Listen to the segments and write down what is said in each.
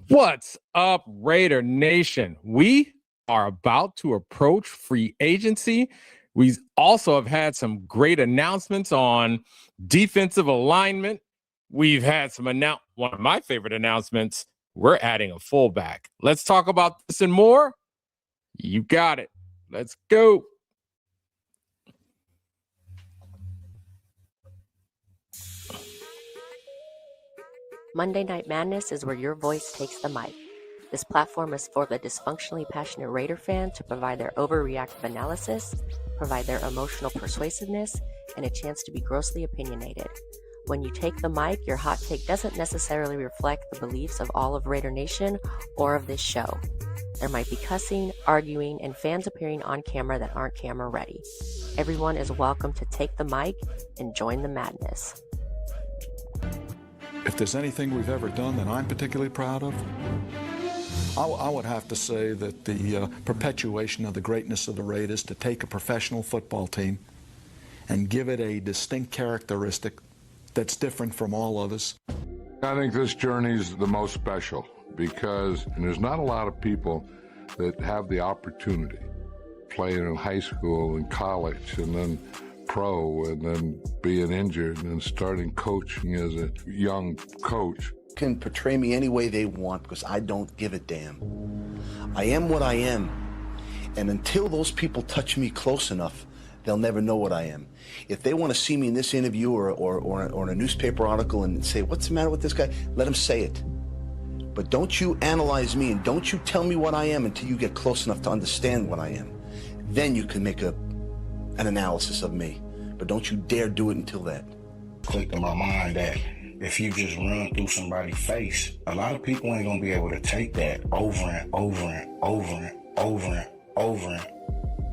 What's up, Raider Nation? We are about to approach free agency. We also have had some great announcements on defensive alignment. We've had one of my favorite announcements. We're adding a fullback. Let's talk about this and more. You got it. Let's go. Monday Night Madness is where your voice takes the mic. This platform is for the dysfunctionally passionate Raider fan to provide their overreactive analysis, provide their emotional persuasiveness, and a chance to be grossly opinionated. When you take the mic, your hot take doesn't necessarily reflect the beliefs of all of Raider Nation or of this show. There might be cussing, arguing, and fans appearing on camera that aren't camera ready. Everyone is welcome to take the mic and join the madness. If there's anything we've ever done that I'm particularly proud of, I would have to say that the perpetuation of the greatness of the Raiders, to take a professional football team and give it a distinct characteristic that's different from all others. I think this journey is the most special because there's not a lot of people that have the opportunity playing in high school and college and then pro and then being injured and then starting coaching as a young coach. Can portray me any way they want because I don't give a damn. I am what I am, and until those people touch me close enough, they'll never know what I am. If they want to see me in this interview or in a newspaper article and say, what's the matter with this guy? Let them say it. But don't you analyze me and don't you tell me what I am until you get close enough to understand what I am. Then you can make an analysis of me. But don't you dare do it until that. Clicked in my mind that if you just run through somebody's face, a lot of people ain't gonna be able to take that over and over and over and over and over and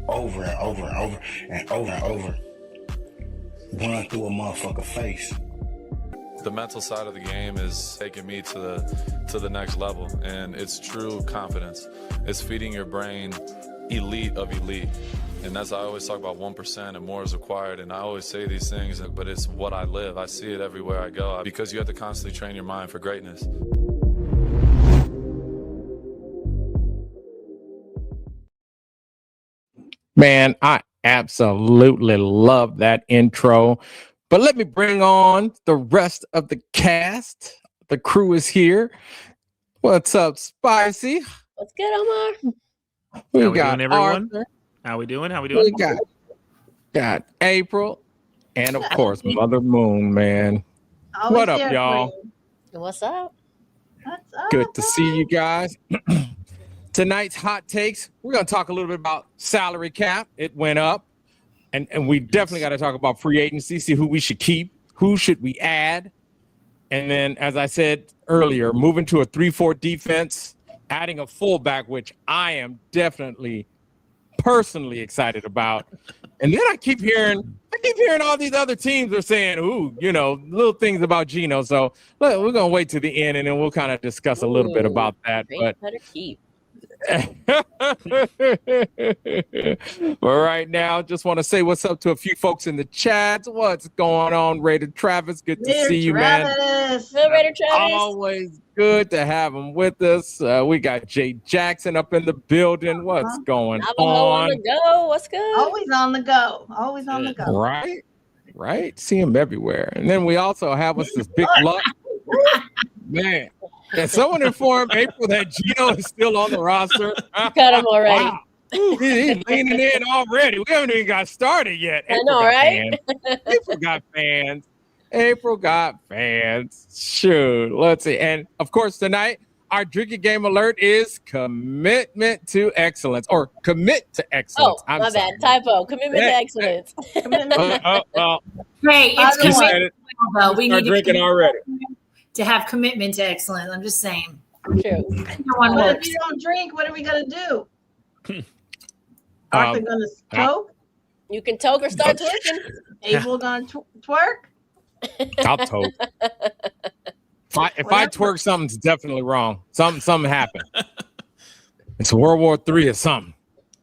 over and over and over and over and over. Run through a motherfucker face. The mental side of the game is taking me to the next level, and it's true confidence. It's feeding your brain elite of elite. And that's, I always talk about 1% and more is required. And I always say these things, but it's what I live. I see it everywhere I go because you have to constantly train your mind for greatness. Man, I absolutely love that intro. But let me bring on the rest of the cast. The crew is here. What's up, Spicy? What's good, Omar? We got Arthur. How we doing? We got April, and of course, Mother Moon, man. Always what up, y'all? What's up? What's up? Good to see you guys. Tonight's hot takes, we're going to talk a little bit about salary cap. It went up, and we definitely got to talk about free agency, see who we should keep, who should we add. And then, as I said earlier, moving to a 3-4 defense, adding a fullback, which I am definitely personally excited about. And then I keep hearing all these other teams are saying, little things about Geno. So we're going to wait to the end, and then we'll kind of discuss a little bit about that. But better keep. But right now, just want to say what's up to a few folks in the chat. What's going on, Raider Travis? Good to see you, man. Good, Raider Travis. Always good to have him with us. We got Jay Jackson up in the building. What's going on? On the go. What's good? Always on the go. Always on the go. Right. See him everywhere. And then we also have us this big luck. Man. And someone informed April that Geno is still on the roster. Got him already. Wow. He's leaning in already. We haven't even got started yet. I know, right? April got fans. Shoot. Let's see. And of course, tonight, our drinking game alert is commitment to excellence, or commit to excellence. Oh, my bad. Typo. Commitment to excellence. Hey, it's commitment. We need drinking already. To have commitment to excellence. I'm just saying. True. But if you don't drink, what are we going to do? Arthur going to toke? You can toke or start twerking. April going to twerk? I'll toke. If I twerk, something's definitely wrong. Something happened. It's World War III or something.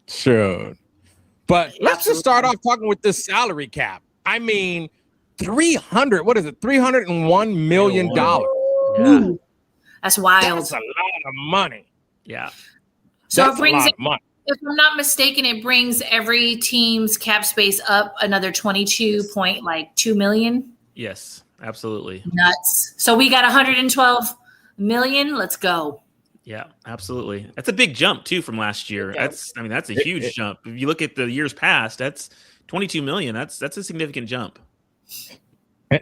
Sure. But let's just start off talking with this salary cap. I mean, $301 million. Yeah. That's wild. That's a lot of money. Yeah. So That's it brings a lot of money. If I'm not mistaken, it brings every team's cap space up another 22.2 million. Yes, absolutely. Nuts. So we got 112 million. Let's go. Yeah, absolutely. That's a big jump too from last year. That's a huge jump. If you look at the years past, that's 22 million. That's a significant jump.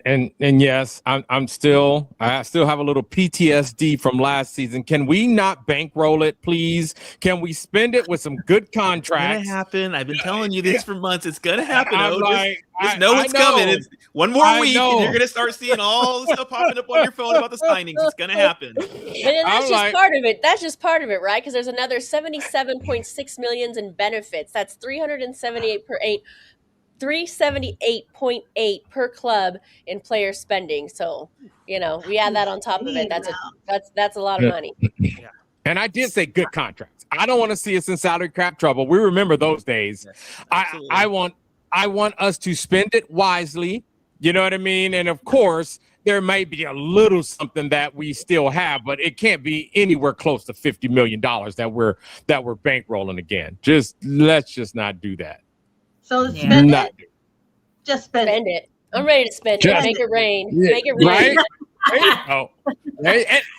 And yes, I still have a little PTSD from last season. Can we not bankroll it, please? Can we spend it with some good contracts? It's gonna happen. I've been telling you this for months. It's gonna happen. Just know it's coming. It's one more week, and you're gonna start seeing all the stuff popping up on your phone about the signings. It's gonna happen. And that's just part of it. That's just part of it, right? Because there's another 77.6 million in benefits. That's 378.8 per club in player spending. So, we add that on top of it. That's a lot of money. Yeah. And I did say good contracts. I don't want to see us in salary cap trouble. We remember those days. Yes, I want us to spend it wisely. You know what I mean? And of course, there may be a little something that we still have, but it can't be anywhere close to $50 million that we're bankrolling again. Let's just not do that. So spend it. Just spend it. I'm ready to spend it. Make it rain. Make it rain. Right? There you go.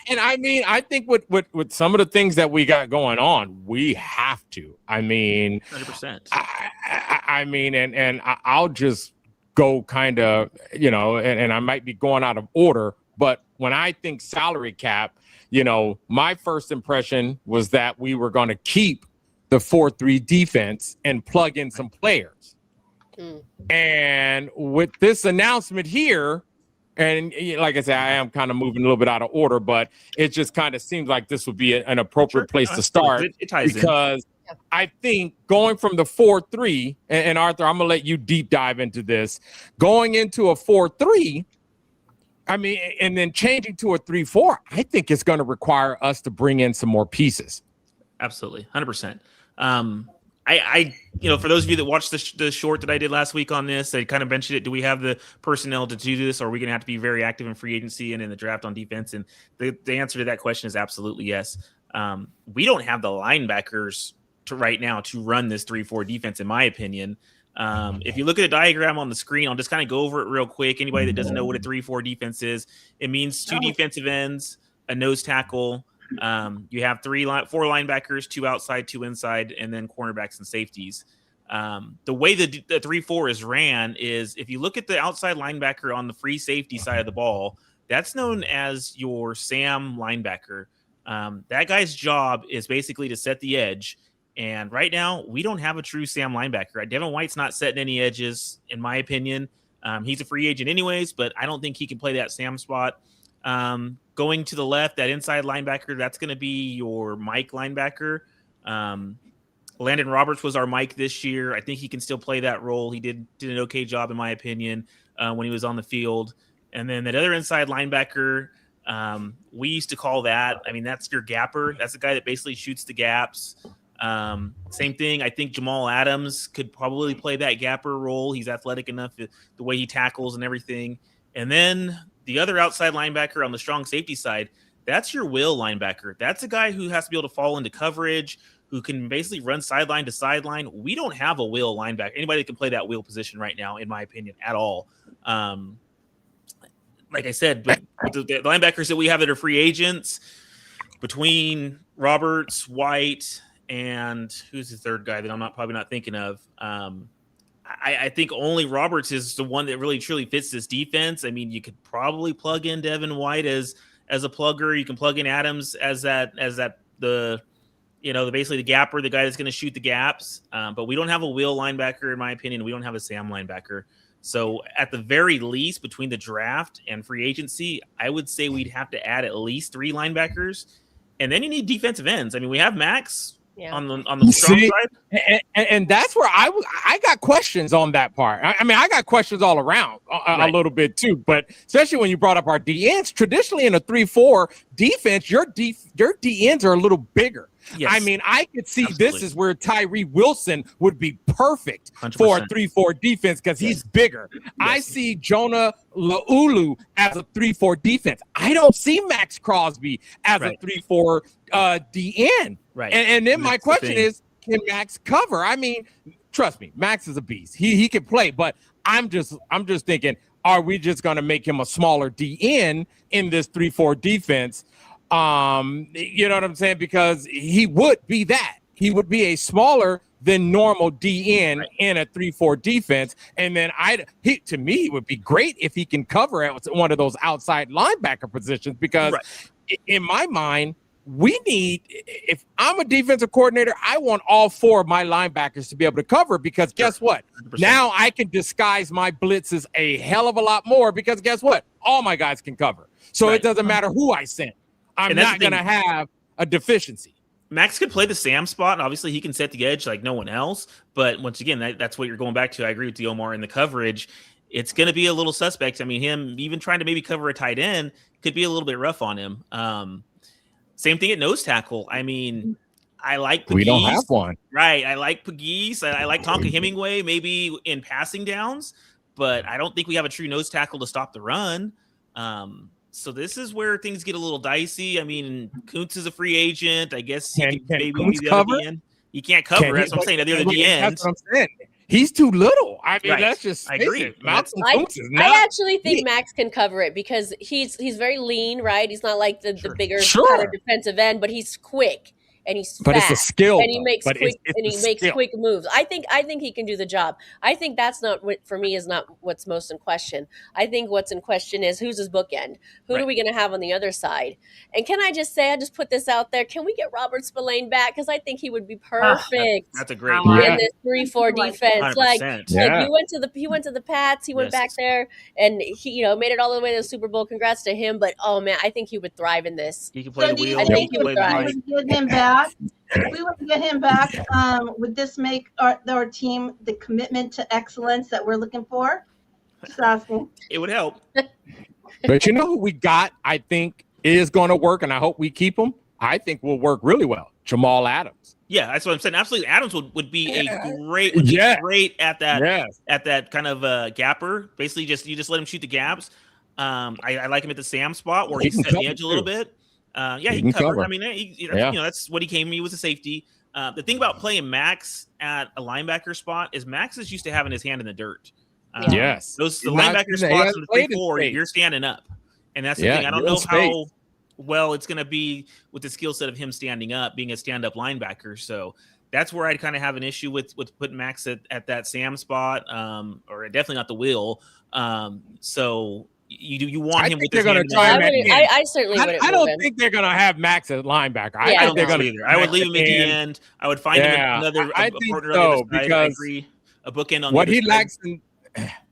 And I mean, I think with some of the things that we got going on, we have to. I mean, 100%. I mean, and I'll just go kind of, and I might be going out of order, but when I think salary cap, my first impression was that we were going to keep the 4-3 defense and plug in some players. And with this announcement here, and like I said, I am kind of moving a little bit out of order, but it just kind of seems like this would be an appropriate place to start. It ties because I think going from the 4-3, and Arthur, I'm going to let you deep dive into this, going into a 4-3, I mean, and then changing to a 3-4, I think it's going to require us to bring in some more pieces. Absolutely. 100%. I for those of you that watched the short that I did last week on this, I kind of mentioned it. Do we have the personnel to do this, or are we going to have to be very active in free agency and in the draft on defense? And the answer to that question is absolutely yes. We don't have the linebackers right now to run this 3-4 defense, in my opinion. If you look at a diagram on the screen, I'll just kind of go over it real quick. Anybody that doesn't know what a 3-4 defense is, it means 2 defensive ends, a nose tackle. You have 4 linebackers, 2 outside, 2 inside, and then cornerbacks and safeties. The way the 3-4 is ran is, if you look at the outside linebacker on the free safety side of the ball, that's known as your Sam linebacker. That guy's job is basically to set the edge. And right now, we don't have a true Sam linebacker. Devin White's not setting any edges, in my opinion. He's a free agent anyways, but I don't think he can play that Sam spot. Going to the left, that inside linebacker, that's going to be your Mike linebacker. Landon Roberts was our Mike this year. I think he can still play that role. He did an okay job, in my opinion, when he was on the field. And then that other inside linebacker, we used to call that, that's your gapper. That's the guy that basically shoots the gaps. Same thing. I think Jamal Adams could probably play that gapper role. He's athletic enough, the way he tackles and everything. And then the other outside linebacker on the strong safety side, that's your will linebacker. That's a guy who has to be able to fall into coverage, who can basically run sideline to sideline. We don't have a will linebacker. Anybody that can play that will position right now, in my opinion, at all. Like I said, but the linebackers that we have that are free agents, between Roberts, White, and who's the third guy that I'm probably not thinking of? I think only Roberts is the one that really truly fits this defense. You could probably plug in Devin White as a plugger. You can plug in Adams as the basically the gapper, the guy that's going to shoot the gaps. But we don't have a will linebacker, in my opinion. We don't have a Sam linebacker. So at the very least, between the draft and free agency, I would say we'd have to add at least 3 linebackers, and then you need defensive ends. We have Max. Yeah. On the strong side, and that's where I got questions on that part. I got questions all around a little bit too, but especially when you brought up our D ends. Traditionally, in a 3-4 defense, your D ends are a little bigger. Yes. I mean, I could see Absolutely. this is where Tyree Wilson would be perfect 100%. for a 3-4 defense because he's bigger. I see Jonah Laulu as a 3-4 defense. I don't see Max Crosby as a 3-4 DN. Right. And then my question is, can Max cover? I mean, trust me, Max is a beast. He can play, but I'm just thinking, are we just going to make him a smaller DN in this 3-4 defense? You know what I'm saying? Because he would be that. He would be a smaller than normal DN in a 3-4 defense. And then to me, it would be great if he can cover at one of those outside linebacker positions, because in my mind, we need, if I'm a defensive coordinator, I want all 4 of my linebackers to be able to cover, because guess what? 100%. Now I can disguise my blitzes a hell of a lot more, because guess what? All my guys can cover. So it doesn't matter who I send. I'm not going to have a deficiency. Max could play the Sam spot, and obviously he can set the edge like no one else. But once again, that's what you're going back to. I agree with you, Omar, in the coverage. It's going to be a little suspect. I mean, him even trying to maybe cover a tight end could be a little bit rough on him. Same thing at nose tackle. I mean, I like Pegues. We don't have one. Right. I like Pegues. I like Tonka Hemingway maybe in passing downs, but I don't think we have a true nose tackle to stop the run. So this is where things get a little dicey. I mean, Kuntz is a free agent. I guess he can maybe Kuntz be the cover? other DN. He can't cover. That's what I'm saying. The other DNs. That's what I'm saying. He's too little. I mean, that's just. I agree. I actually think Max can cover it because he's very lean, right? He's not like the bigger kind of defensive end, but he's quick and he's fast. But it's a skill, and he makes quick moves. I think he can do the job. I think that's not what, for me, is not what's most in question. I think what's in question is who's his bookend. Who are we going to have on the other side? And can I just say, I just put this out there. Can we get Robert Spillane back? Because I think he would be perfect. That's a great in this 3-4 defense. 100%. Like he went to the Pats. He went back there and he made it all the way to the Super Bowl. Congrats to him. But oh man, I think he would thrive in this. He can play the wheel. I think he would thrive. Get him back. If we want to get him back, would this make our team the commitment to excellence that we're looking for? Just asking. It would help. But you know who we got, I think, is going to work, and I hope we keep him. I think will work really well. Jamal Adams. Yeah, that's what I'm saying. Absolutely, Adams would be a great, great at that kind of gapper. Basically, you just let him shoot the gaps. I like him at the Sam spot where he's set the edge a little bit. He can cover. I mean, that's what he came to me, was a safety. The thing about playing Max at a linebacker spot is Max is used to having his hand in the dirt. Those linebacker spots in the 3-4, you're standing up, and that's the thing. I don't know how well it's going to be with the skill set of him standing up, being a stand-up linebacker. So that's where I'd kind of have an issue with putting Max at that Sam spot, or definitely not the Will. So. You want him with his hand in the dirt. I certainly wouldn't. I don't think they're going to have Max at linebacker. I think they're going to either. I would leave him at the end. I would find him another partner on the other side. I agree. A bookend on what the he other lacks in.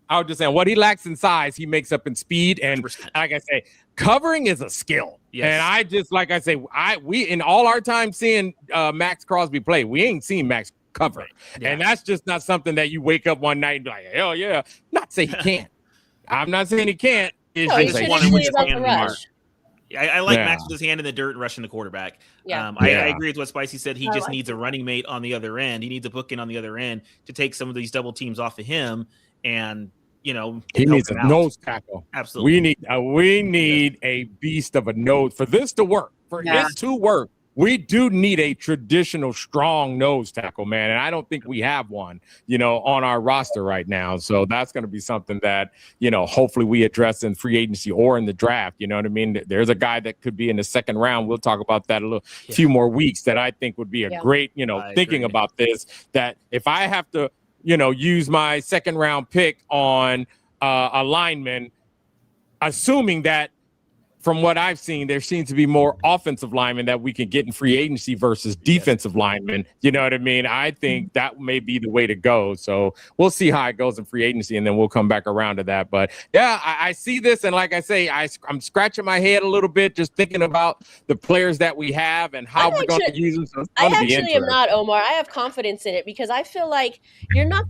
I was just saying what he lacks in size, he makes up in speed, and 100%. like I say, covering is a skill. Yes. And I just like I say, we in all our time seeing Max Crosby play, we ain't seen Max cover, and that's just not something that you wake up one night and be like, hell yeah. Not say he can't. I'm not saying he can't. I like Max with his hand in the dirt and rushing the quarterback. I agree with what Spicy said. He just needs a running mate on the other end. He needs a bookend on the other end to take some of these double teams off of him. And, he needs a nose tackle. Absolutely. We need a beast of a nose for this to work. For this to work, we do need a traditional strong nose tackle, man. And I don't think we have one, on our roster right now. So that's going to be something that, hopefully we address in free agency or in the draft. You know what I mean? There's a guy that could be in the second round. We'll talk about that few more weeks that I think would be a great, thinking about this, that if I have to, use my second round pick on a lineman, assuming that, from what I've seen, there seems to be more offensive linemen that we can get in free agency versus defensive linemen. You know what I mean? I think that may be the way to go. So we'll see how it goes in free agency, and then we'll come back around to that. But yeah, I see this, and like I say, I'm scratching my head a little bit just thinking about the players that we have and how we're going to use them. So I actually am not, Omar. I have confidence in it because I feel like you're not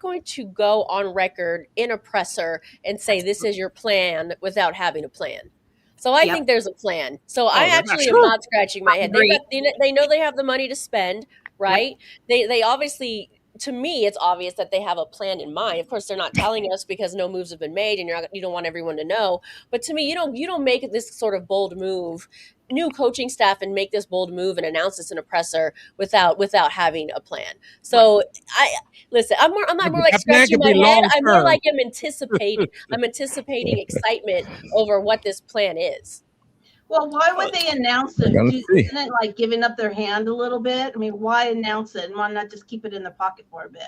going to go on record in a presser and say this is your plan without having a plan. So I think there's a plan. So I actually am not scratching my head. They know they have the money to spend, right? Yep. They obviously, to me, it's obvious that they have a plan in mind. Of course, they're not telling us because no moves have been made, and you don't want everyone to know. But to me, you don't make this sort of bold move, new coaching staff, and make this bold move and announce this in a presser without having a plan. So I'm not more like scratching my head. I'm more like I'm anticipating excitement over what this plan is. Well, why would they announce it? Isn't it like giving up their hand a little bit? I mean, why announce it and why not just keep it in their pocket for a bit?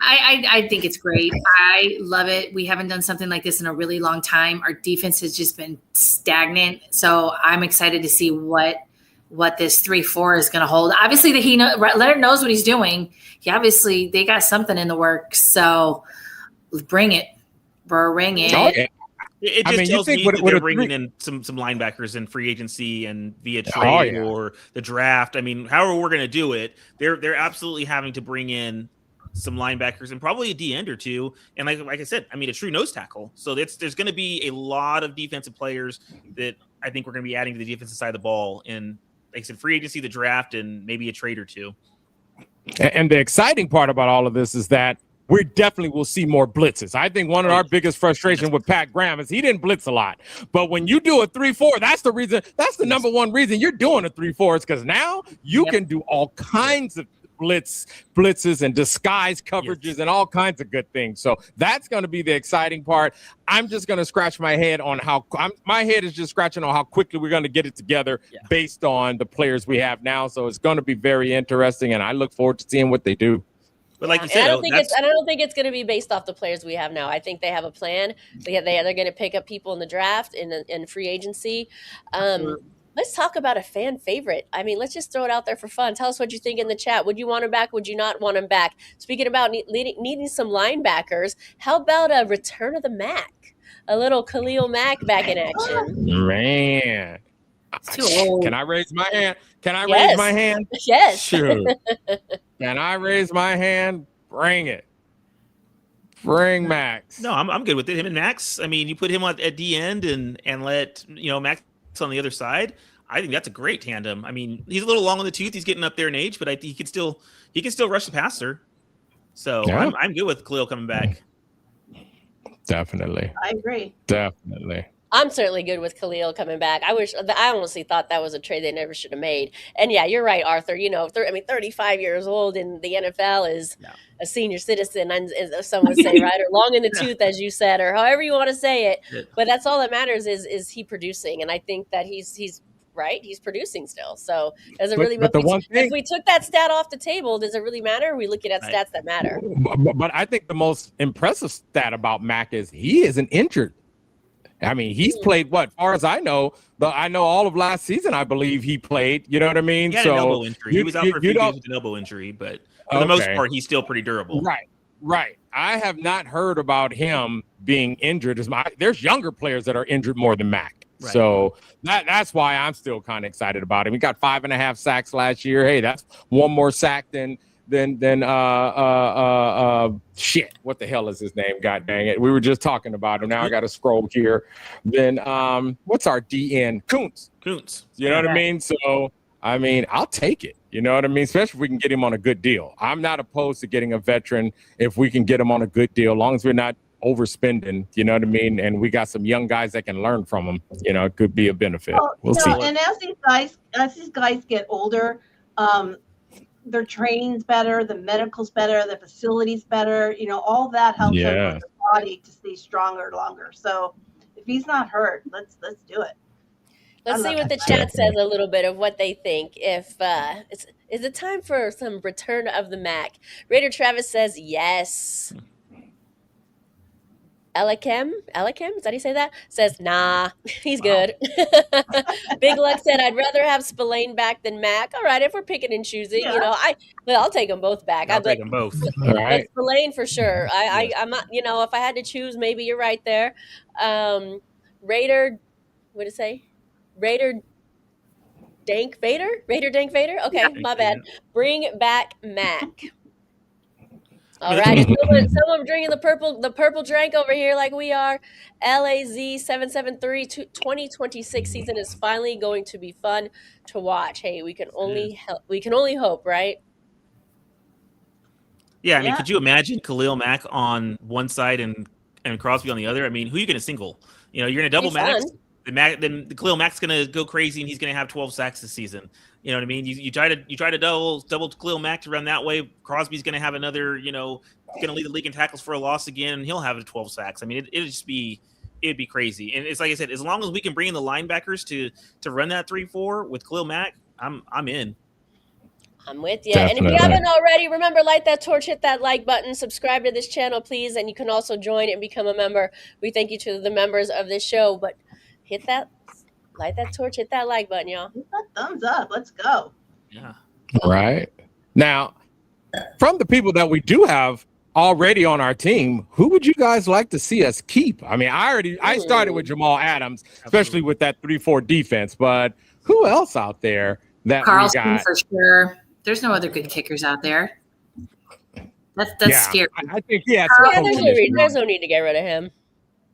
I think it's great. I love it. We haven't done something like this in a really long time. Our defense has just been stagnant. So I'm excited to see what this 3-4 is going to hold. Obviously, Leonard knows what he's doing. They got something in the works. So bring it. Bring it. Okay. It just tells me that they're bringing in some linebackers in free agency and via trade or the draft. I mean, however we're going to do it, they're absolutely having to bring in some linebackers and probably a D end or two. And like I said, I mean, a true nose tackle. So there's going to be a lot of defensive players that I think we're going to be adding to the defensive side of the ball in, like I said, free agency, the draft, and maybe a trade or two. And the exciting part about all of this is that we definitely will see more blitzes. I think one of our biggest frustrations with Pat Graham is he didn't blitz a lot. But when you do a 3-4, that's the number one reason you're doing a 3-4 is because now you can do all kinds of blitzes and disguise coverages and all kinds of good things. So that's going to be the exciting part. I'm just going to scratch my head on my head is just scratching on how quickly we're going to get it together based on the players we have now. So it's going to be very interesting, and I look forward to seeing what they do. But like you said, I don't think it's going to be based off the players we have now. I think they have a plan. They're going to pick up people in the draft in free agency. Let's talk about a fan favorite. I mean, let's just throw it out there for fun. Tell us what you think in the chat. Would you want him back? Would you not want him back? Speaking about needing some linebackers, how about a return of the Mac? A little Khalil Mack back in action. Man. It's too old. Can I raise my hand? Raise my hand? Yes. Sure. Can I raise my hand? Bring it. Bring Max. No, I'm good with it. Him and Max. I mean, you put him at D end and let Max on the other side. I think that's a great tandem. I mean, he's a little long on the tooth. He's getting up there in age, but I think he can still rush the passer. So I'm good with Khalil coming back. Definitely. I agree. Definitely. I'm certainly good with Khalil coming back. I honestly thought that was a trade they never should have made. And yeah, you're right, Arthur. 35 years old in the NFL is a senior citizen, as some would say, right? Or long in the tooth, as you said, or however you want to say it. Yeah. But that's all that matters is he producing. And I think that he's right. He's producing still. So does it really matter? If we took that stat off the table, does it really matter? Or are we looking at stats that matter? But I think the most impressive stat about Mac is he isn't injured. I mean, he's played as far as I know, but I know all of last season, I believe he played. You know what I mean? He had an elbow injury. He was out for a few games with an elbow injury, but for the most part, he's still pretty durable. Right. I have not heard about him being injured. There's younger players that are injured more than Mac. Right. So that's why I'm still kind of excited about him. He got 5.5 sacks last year. Hey, that's one more sack than shit. What the hell is his name? God dang it. We were just talking about him. Now I got to scroll here. Then what's our DN? Kuntz. You know what I mean? So I mean, I'll take it. You know what I mean? Especially if we can get him on a good deal. I'm not opposed to getting a veteran if we can get him on a good deal, as long as we're not overspending, you know what I mean? And we got some young guys that can learn from them. It could be a benefit. We'll see. And as these guys get older, their training's better, the medical's better, the facility's better. All that helps the body to stay stronger longer. So if he's not hurt, let's do it. Let's see what the chat says a little bit of what they think. If is it time for some return of the Mac? Raider Travis says yes. Elikem, is that how you say that? Says, nah, he's good. Big Luck said, I'd rather have Spillane back than Mac. All right, if we're picking and choosing, I'll take them both back. I'll take them both. All right. Spillane for sure. I'm not, if I had to choose, maybe you're right there. Raider, what did it say? Raider Dank Vader? Okay, my bad. Bring back Mac. All right, someone drinking the purple drink over here like we are. LAZ773 2026 season is finally going to be fun to watch. Hey, we can only hope, right? Yeah, I mean, could you imagine Khalil Mack on one side and Crosby on the other? I mean, who are you going to single? You know, you're going to double Max. Then the Khalil Mack's going to go crazy and he's going to have 12 sacks this season. You know what I mean? You try to double Khalil Mack to run that way. Crosby's going to have another, you know, going to lead the league in tackles for a loss again, and he'll have 12 sacks. I mean, it'd be crazy. And it's like I said, as long as we can bring in the linebackers to run that 3-4 with Khalil Mack, I'm in. I'm with you. Definitely. And if you haven't already, remember, light that torch, hit that like button, subscribe to this channel, please. And you can also join and become a member. We thank you to the members of this show, but light that torch, hit that like button, y'all. Hit that thumbs up. Let's go. Yeah. Right. Now, from the people that we do have already on our team, who would you guys like to see us keep? I mean, I started with Jamal Adams, especially with that 3-4 defense, but who else out there that Carlson we got? For sure. There's no other good kickers out there. That's scary. I think there's no need to get rid of him.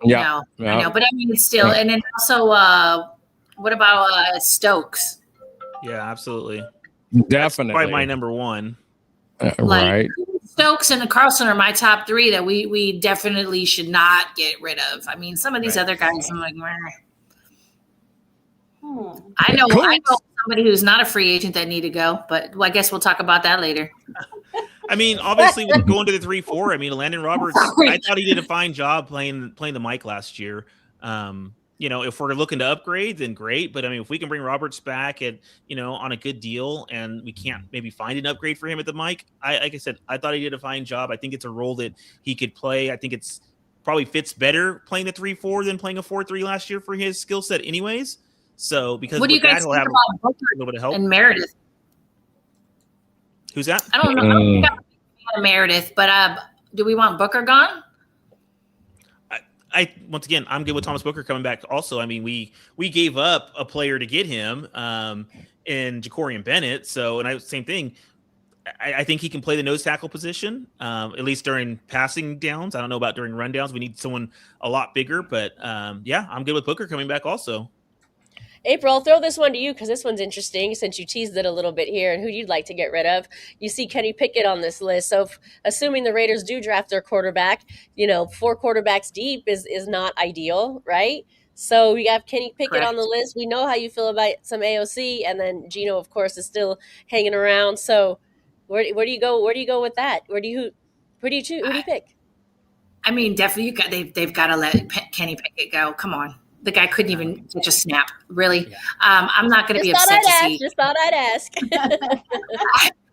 Yeah, no, I know, but I mean, it's still, and then also, what about Stokes? Yeah, absolutely. Definitely. That's probably my number one. Right. Stokes and the Carlson are my top three that we definitely should not get rid of. I mean, some of these other guys, I'm like, I know somebody who's not a free agent that need to go, but I guess we'll talk about that later. I mean, obviously, with going to the 3-4, I mean, Landon Roberts, I thought he did a fine job playing the mic last year. You know, if we're looking to upgrade, then great. But I mean, if we can bring Roberts back at, you know, on a good deal, and we can't maybe find an upgrade for him at the mic, like I said, I thought he did a fine job. I think it's a role that he could play. I think it's probably fits better playing the 3-4 than playing a 4-3 last year for his skill set, anyways. So, because what do you guys think about Booker a little bit of help. and Meredith? Who's that? I don't know. I don't think I'm a fan of Meredith, but do we want Booker gone? I once again, I'm good with Thomas Booker coming back. Also, I mean, we gave up a player to get him in Jacorian Bennett. So, and same thing. I think he can play the nose tackle position, at least during passing downs. I don't know about during run downs. We need someone a lot bigger, but yeah, I'm good with Booker coming back also. April, I'll throw this one to you because this one's interesting since you teased it a little bit here and who you'd like to get rid of. You see Kenny Pickett on this list. So assuming the Raiders do draft their quarterback, you know, 4 quarterbacks deep is not ideal, right? So we have Kenny Pickett on the list. We know how you feel about some AOC, and then Gino, of course, is still hanging around. So where do you go? Where do you go with that? Who do you pick? I mean, definitely they've got to let Kenny Pickett go. Come on. The guy couldn't even catch a snap. Really? Yeah. I'm not going to be upset to see. Just thought I'd ask.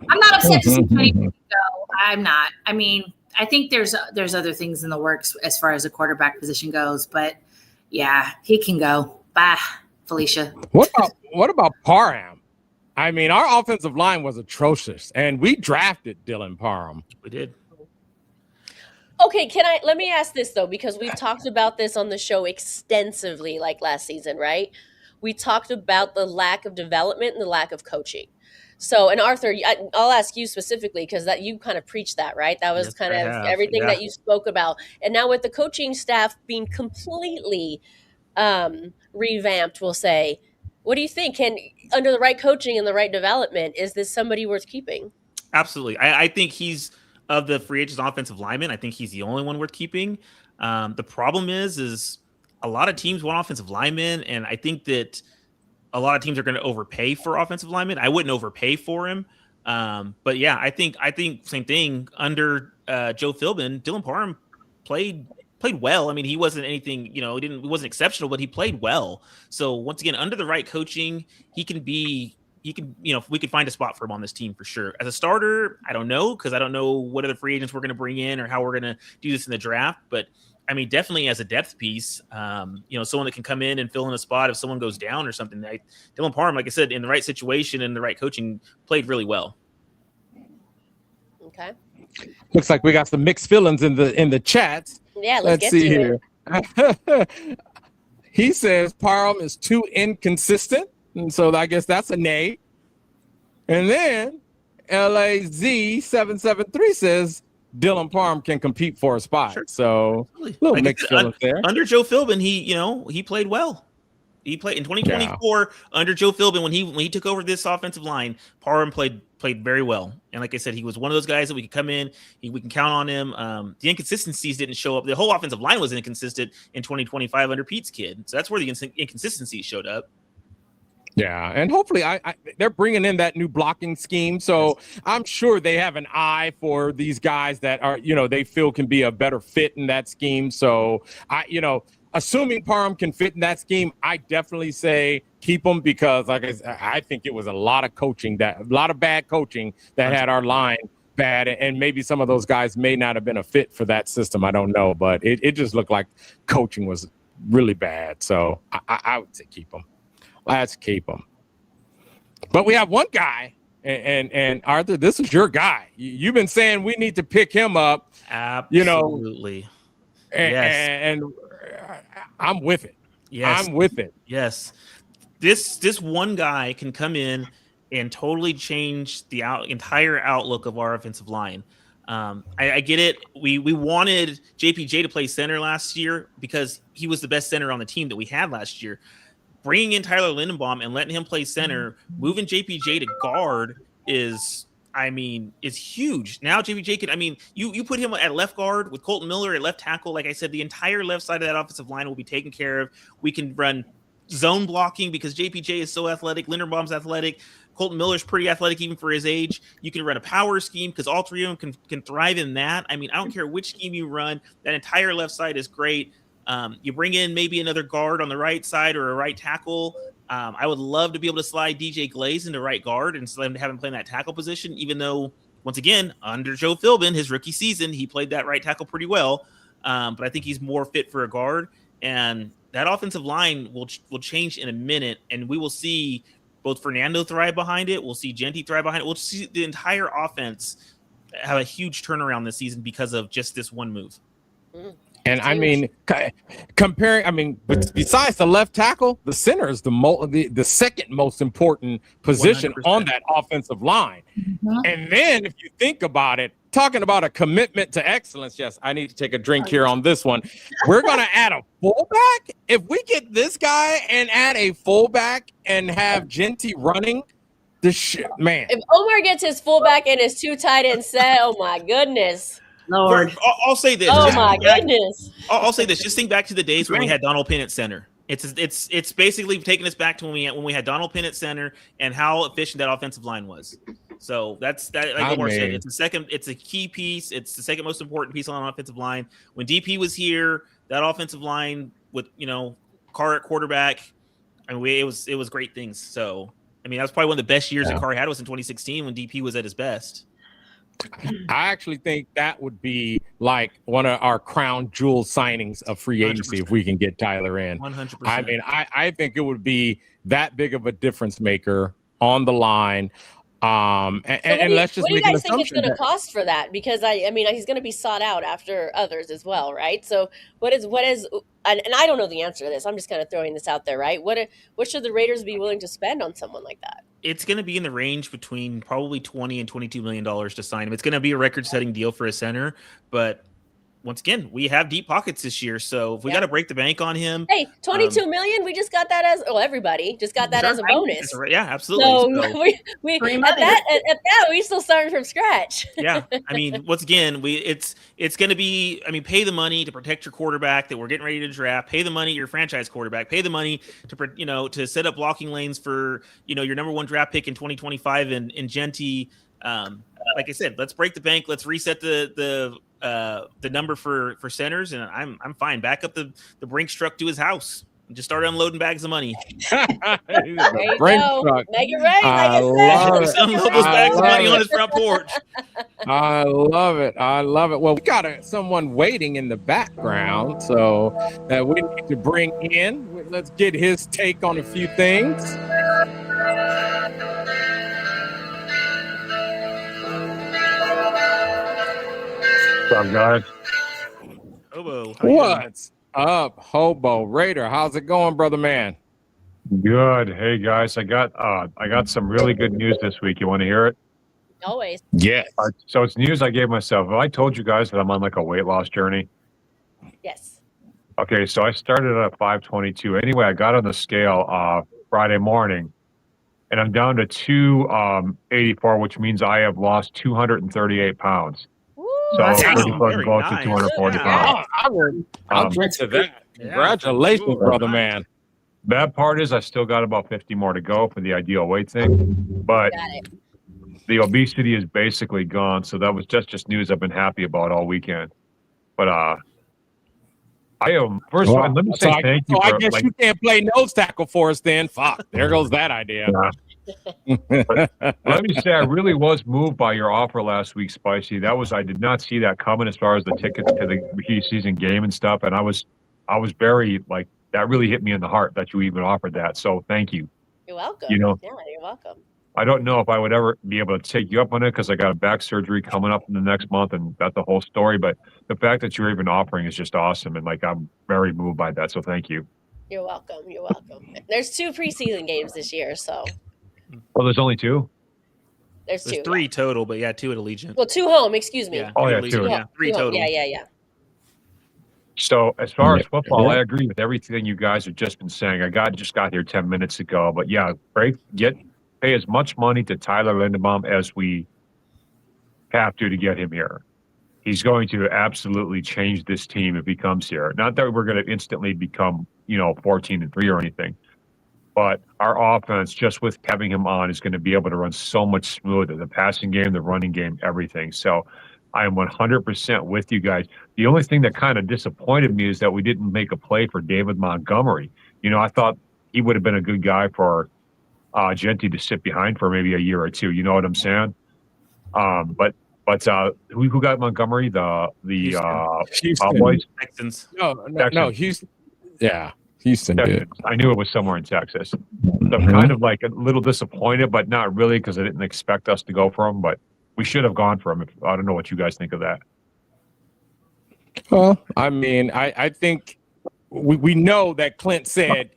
I'm not upset to see Kenny Pickett go. I'm not. I mean, I think there's other things in the works as far as the quarterback position goes. But, yeah, he can go. Bye, Felicia. What about Parham? I mean, our offensive line was atrocious, and we drafted Dylan Parham. We did. Okay, let me ask this though, because we've talked about this on the show extensively, like last season, right? We talked about the lack of development and the lack of coaching. So, and Arthur, I'll ask you specifically because that you kind of preached that, right? That was kind of everything that you spoke about. And now with the coaching staff being completely revamped, we'll say, what do you think? Under the right coaching and the right development, is this somebody worth keeping? Absolutely. I think he's, of the free agents offensive lineman, I think he's the only one worth keeping. The problem is a lot of teams want offensive linemen, and I think that a lot of teams are going to overpay for offensive linemen. I wouldn't overpay for him. But yeah, I think same thing under Joe Philbin. Dylan Parham played well. I mean, he wasn't anything, he wasn't exceptional, but he played well. So once again, under the right coaching, he can, if we could find a spot for him on this team for sure. As a starter, I don't know, because I don't know what other free agents we're going to bring in or how we're going to do this in the draft. But I mean, definitely as a depth piece, someone that can come in and fill in a spot if someone goes down or something. Dylan Parham, like I said, in the right situation and the right coaching, played really well. Okay. Looks like we got some mixed feelings in the chat. Yeah, let's see here. He says Parham is too inconsistent. And so I guess that's a nay. And then LAZ773 says Dylan Parham can compete for a spot. Sure. So little mixed feelings there. Under Joe Philbin, he played well. He played in 2024 under Joe Philbin when he took over this offensive line. Parham played very well, and like I said, he was one of those guys that we could come in, we can count on him. The inconsistencies didn't show up. The whole offensive line was inconsistent in 2025 under Pete's kid, so that's where the inconsistencies showed up. Yeah, and hopefully they're bringing in that new blocking scheme, so I'm sure they have an eye for these guys that are, they feel can be a better fit in that scheme. So assuming Parham can fit in that scheme, I definitely say keep him, because I think it was a lot of bad coaching that had our line bad, and maybe some of those guys may not have been a fit for that system. I don't know, but it just looked like coaching was really bad. So I would say keep him. Let's keep him. But we have one guy, and Arthur, this is your guy. You've been saying we need to pick him up. Absolutely. And I'm with it. Yes. I'm with it. Yes. This one guy can come in and totally change the entire outlook of our offensive line. I get it. We wanted JPJ to play center last year because he was the best center on the team that we had last year. Bringing in Tyler Lindenbaum and letting him play center, moving JPJ to guard is huge. Now JPJ can, you put him at left guard with Colton Miller at left tackle. Like I said, the entire left side of that offensive line will be taken care of. We can run zone blocking because JPJ is so athletic. Linderbaum's athletic. Colton Miller's pretty athletic even for his age. You can run a power scheme because all three of them can thrive in that. I don't care which scheme you run. That entire left side is great. You bring in maybe another guard on the right side or a right tackle. I would love to be able to slide DJ Glaze into right guard and have him play in that tackle position, even though, once again, under Joe Philbin, his rookie season, he played that right tackle pretty well. But I think he's more fit for a guard. And that offensive line will change in a minute, and we will see both Fernando thrive behind it. We'll see Genty thrive behind it. We'll see the entire offense have a huge turnaround this season because of just this one move. And comparing, besides the left tackle, the center is the second most important position 100%. On that offensive line. Mm-hmm. And then if you think about it, talking about a commitment to excellence, yes, I need to take a drink here on this one. We're going to add a fullback. If we get this guy and add a fullback and have Genty running, man. If Omar gets his fullback and his two tight ends set, oh my goodness. Lord. I'll say this. Oh my goodness. I'll say this. Just think back to the days when we had Donald Penn at center. It's basically taking us back to when we had Donald Penn at center and how efficient that offensive line was. So that's that. Like Omar said, it's a key piece. It's the second most important piece on the offensive line. When DP was here, that offensive line with Carr at quarterback, it was great things. So that was probably one of the best years that Carr had was in 2016 when DP was at his best. I actually think that would be like one of our crown jewel signings of free agency 100%. If we can get Tyler in. 100%. I think it would be that big of a difference maker on the line. And let's just make an assumption. What do you guys think it's going to cost for that? Because he's going to be sought out after others as well, right? So what is, and I don't know the answer to this. I'm just kind of throwing this out there, right? What should the Raiders be willing to spend on someone like that? It's going to be in the range between probably $20 and $22 million to sign him. It's going to be a record-setting deal for a center, but once again, we have deep pockets this year, so if we got to break the bank on him. Hey, $22 million, we just got that everybody just got that as a bonus. Right. Yeah, absolutely. So we at that we still starting from scratch. Yeah, once again, it's going to be. Pay the money to protect your quarterback that we're getting ready to draft. Pay the money your franchise quarterback. Pay the money to set up blocking lanes for your number one draft pick in 2025 in Genty. Like I said, let's break the bank. Let's reset the number for centers, and I'm fine. Back up the Brinks truck to his house and just start unloading bags of money. There you go. Make it rain, like I said. Just unload those bags of money on his front porch. I love it. Well, we got someone waiting in the background, so we need to bring in. Let's get his take on a few things. What's up, guys? Hobo. What's up, Hobo Raider? How's it going, brother man? Good. Hey, guys, I got some really good news this week. You want to hear it? Always. Yes. So it's news I gave myself. Have I told you guys that I'm on like a weight loss journey? Yes. Okay, so I started at 522. Anyway, I got on the scale Friday morning, and I'm down to 284, which means I have lost 238 pounds. Woo, So That's pretty awesome. fucking Very close nice. to 240 Yeah. pounds. I'll drink to that. Yeah, Congratulations, for sure. brother, Nice. man. Bad part is I still got about 50 more to go for the ideal weight thing, but Got it. the obesity is basically gone. So that was just news I've been happy about all weekend. But I am first of all, let me say thank you. I guess you can't play nose tackle for us then. Fuck, there goes that idea. Let me say I really was moved by your offer last week, Spicy. I did not see that coming as far as the tickets to the preseason game and stuff. And I was very like, that really hit me in the heart that you even offered that. So thank you. You're welcome. You know, yeah, you're welcome. I don't know if I would ever be able to take you up on it because I got a back surgery coming up in the next month, and that's the whole story. But the fact that you're even offering is just awesome, and like I'm very moved by that. So thank you. You're welcome. You're welcome. There's 2 preseason games this year, so Well, there's only 2. there's 2. 3 total, but 2 at Allegiant. Well, 2 home. Excuse me. Yeah. Oh, yeah, Allegiant, 2. Yeah, 3 2 home. total. Yeah. So as far as football, I agree with everything you guys have just been saying. Just got here 10 minutes ago, but yeah, pay as much money to Tyler Linderbaum as we have to get him here. He's going to absolutely change this team if he comes here. Not that we're going to instantly become, 14-3 or anything, but our offense, just with having him on, is going to be able to run so much smoother. The passing game, the running game, everything. So I am 100% with you guys. The only thing that kind of disappointed me is that we didn't make a play for David Montgomery. I thought he would have been a good guy for Genty to sit behind for maybe a year or two. You know what I'm saying? But who got Montgomery? The Cowboys? Texans. No, Houston. Yeah, Houston did. I knew it was somewhere in Texas. So I'm kind of like a little disappointed, but not really because I didn't expect us to go for him. But we should have gone for him. I don't know what you guys think of that. Well, I mean, I think we know that Klint said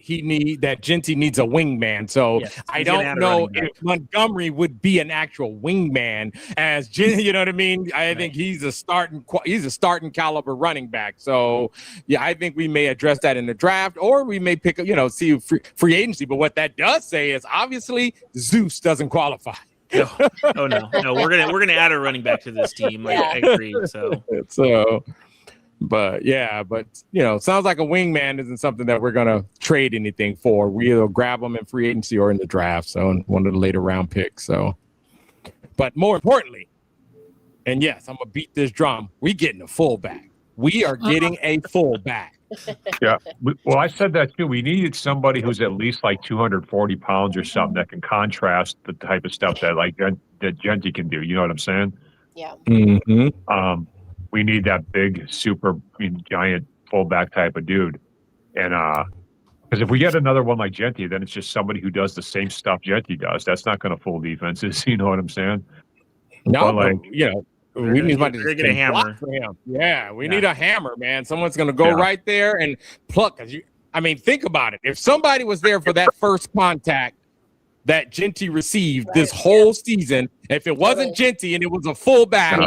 that Genty needs a wingman. So yes, I don't know if Montgomery would be an actual wingman as Genty. You know what I mean? I think he's a starting caliber running back. So yeah, I think we may address that in the draft, or we may pick up, see free agency. But what that does say is obviously Zeus doesn't qualify. No, we're gonna add a running back to this team. I agree. But sounds like a wingman isn't something that we're gonna trade anything for. We either grab them in free agency or in the draft. So in one of the later round picks. So, but more importantly, and yes, I'm gonna beat this drum. We getting a fullback. We are getting a fullback. Yeah. Well, I said that too. We needed somebody who's at least like 240 pounds or something that can contrast the type of stuff that that Genty can do. You know what I'm saying? Yeah. Mm-hmm. We need that big, super giant fullback type of dude. And because if we get another one like Genty, then it's just somebody who does the same stuff Genty does. That's not going to fool defenses. You know what I'm saying? No, we need somebody to get a hammer for him. Yeah, we need a hammer, man. Someone's going to go right there and pluck. Think about it. If somebody was there for that first contact that Genty received this whole season, if it wasn't Genty and it was a fullback,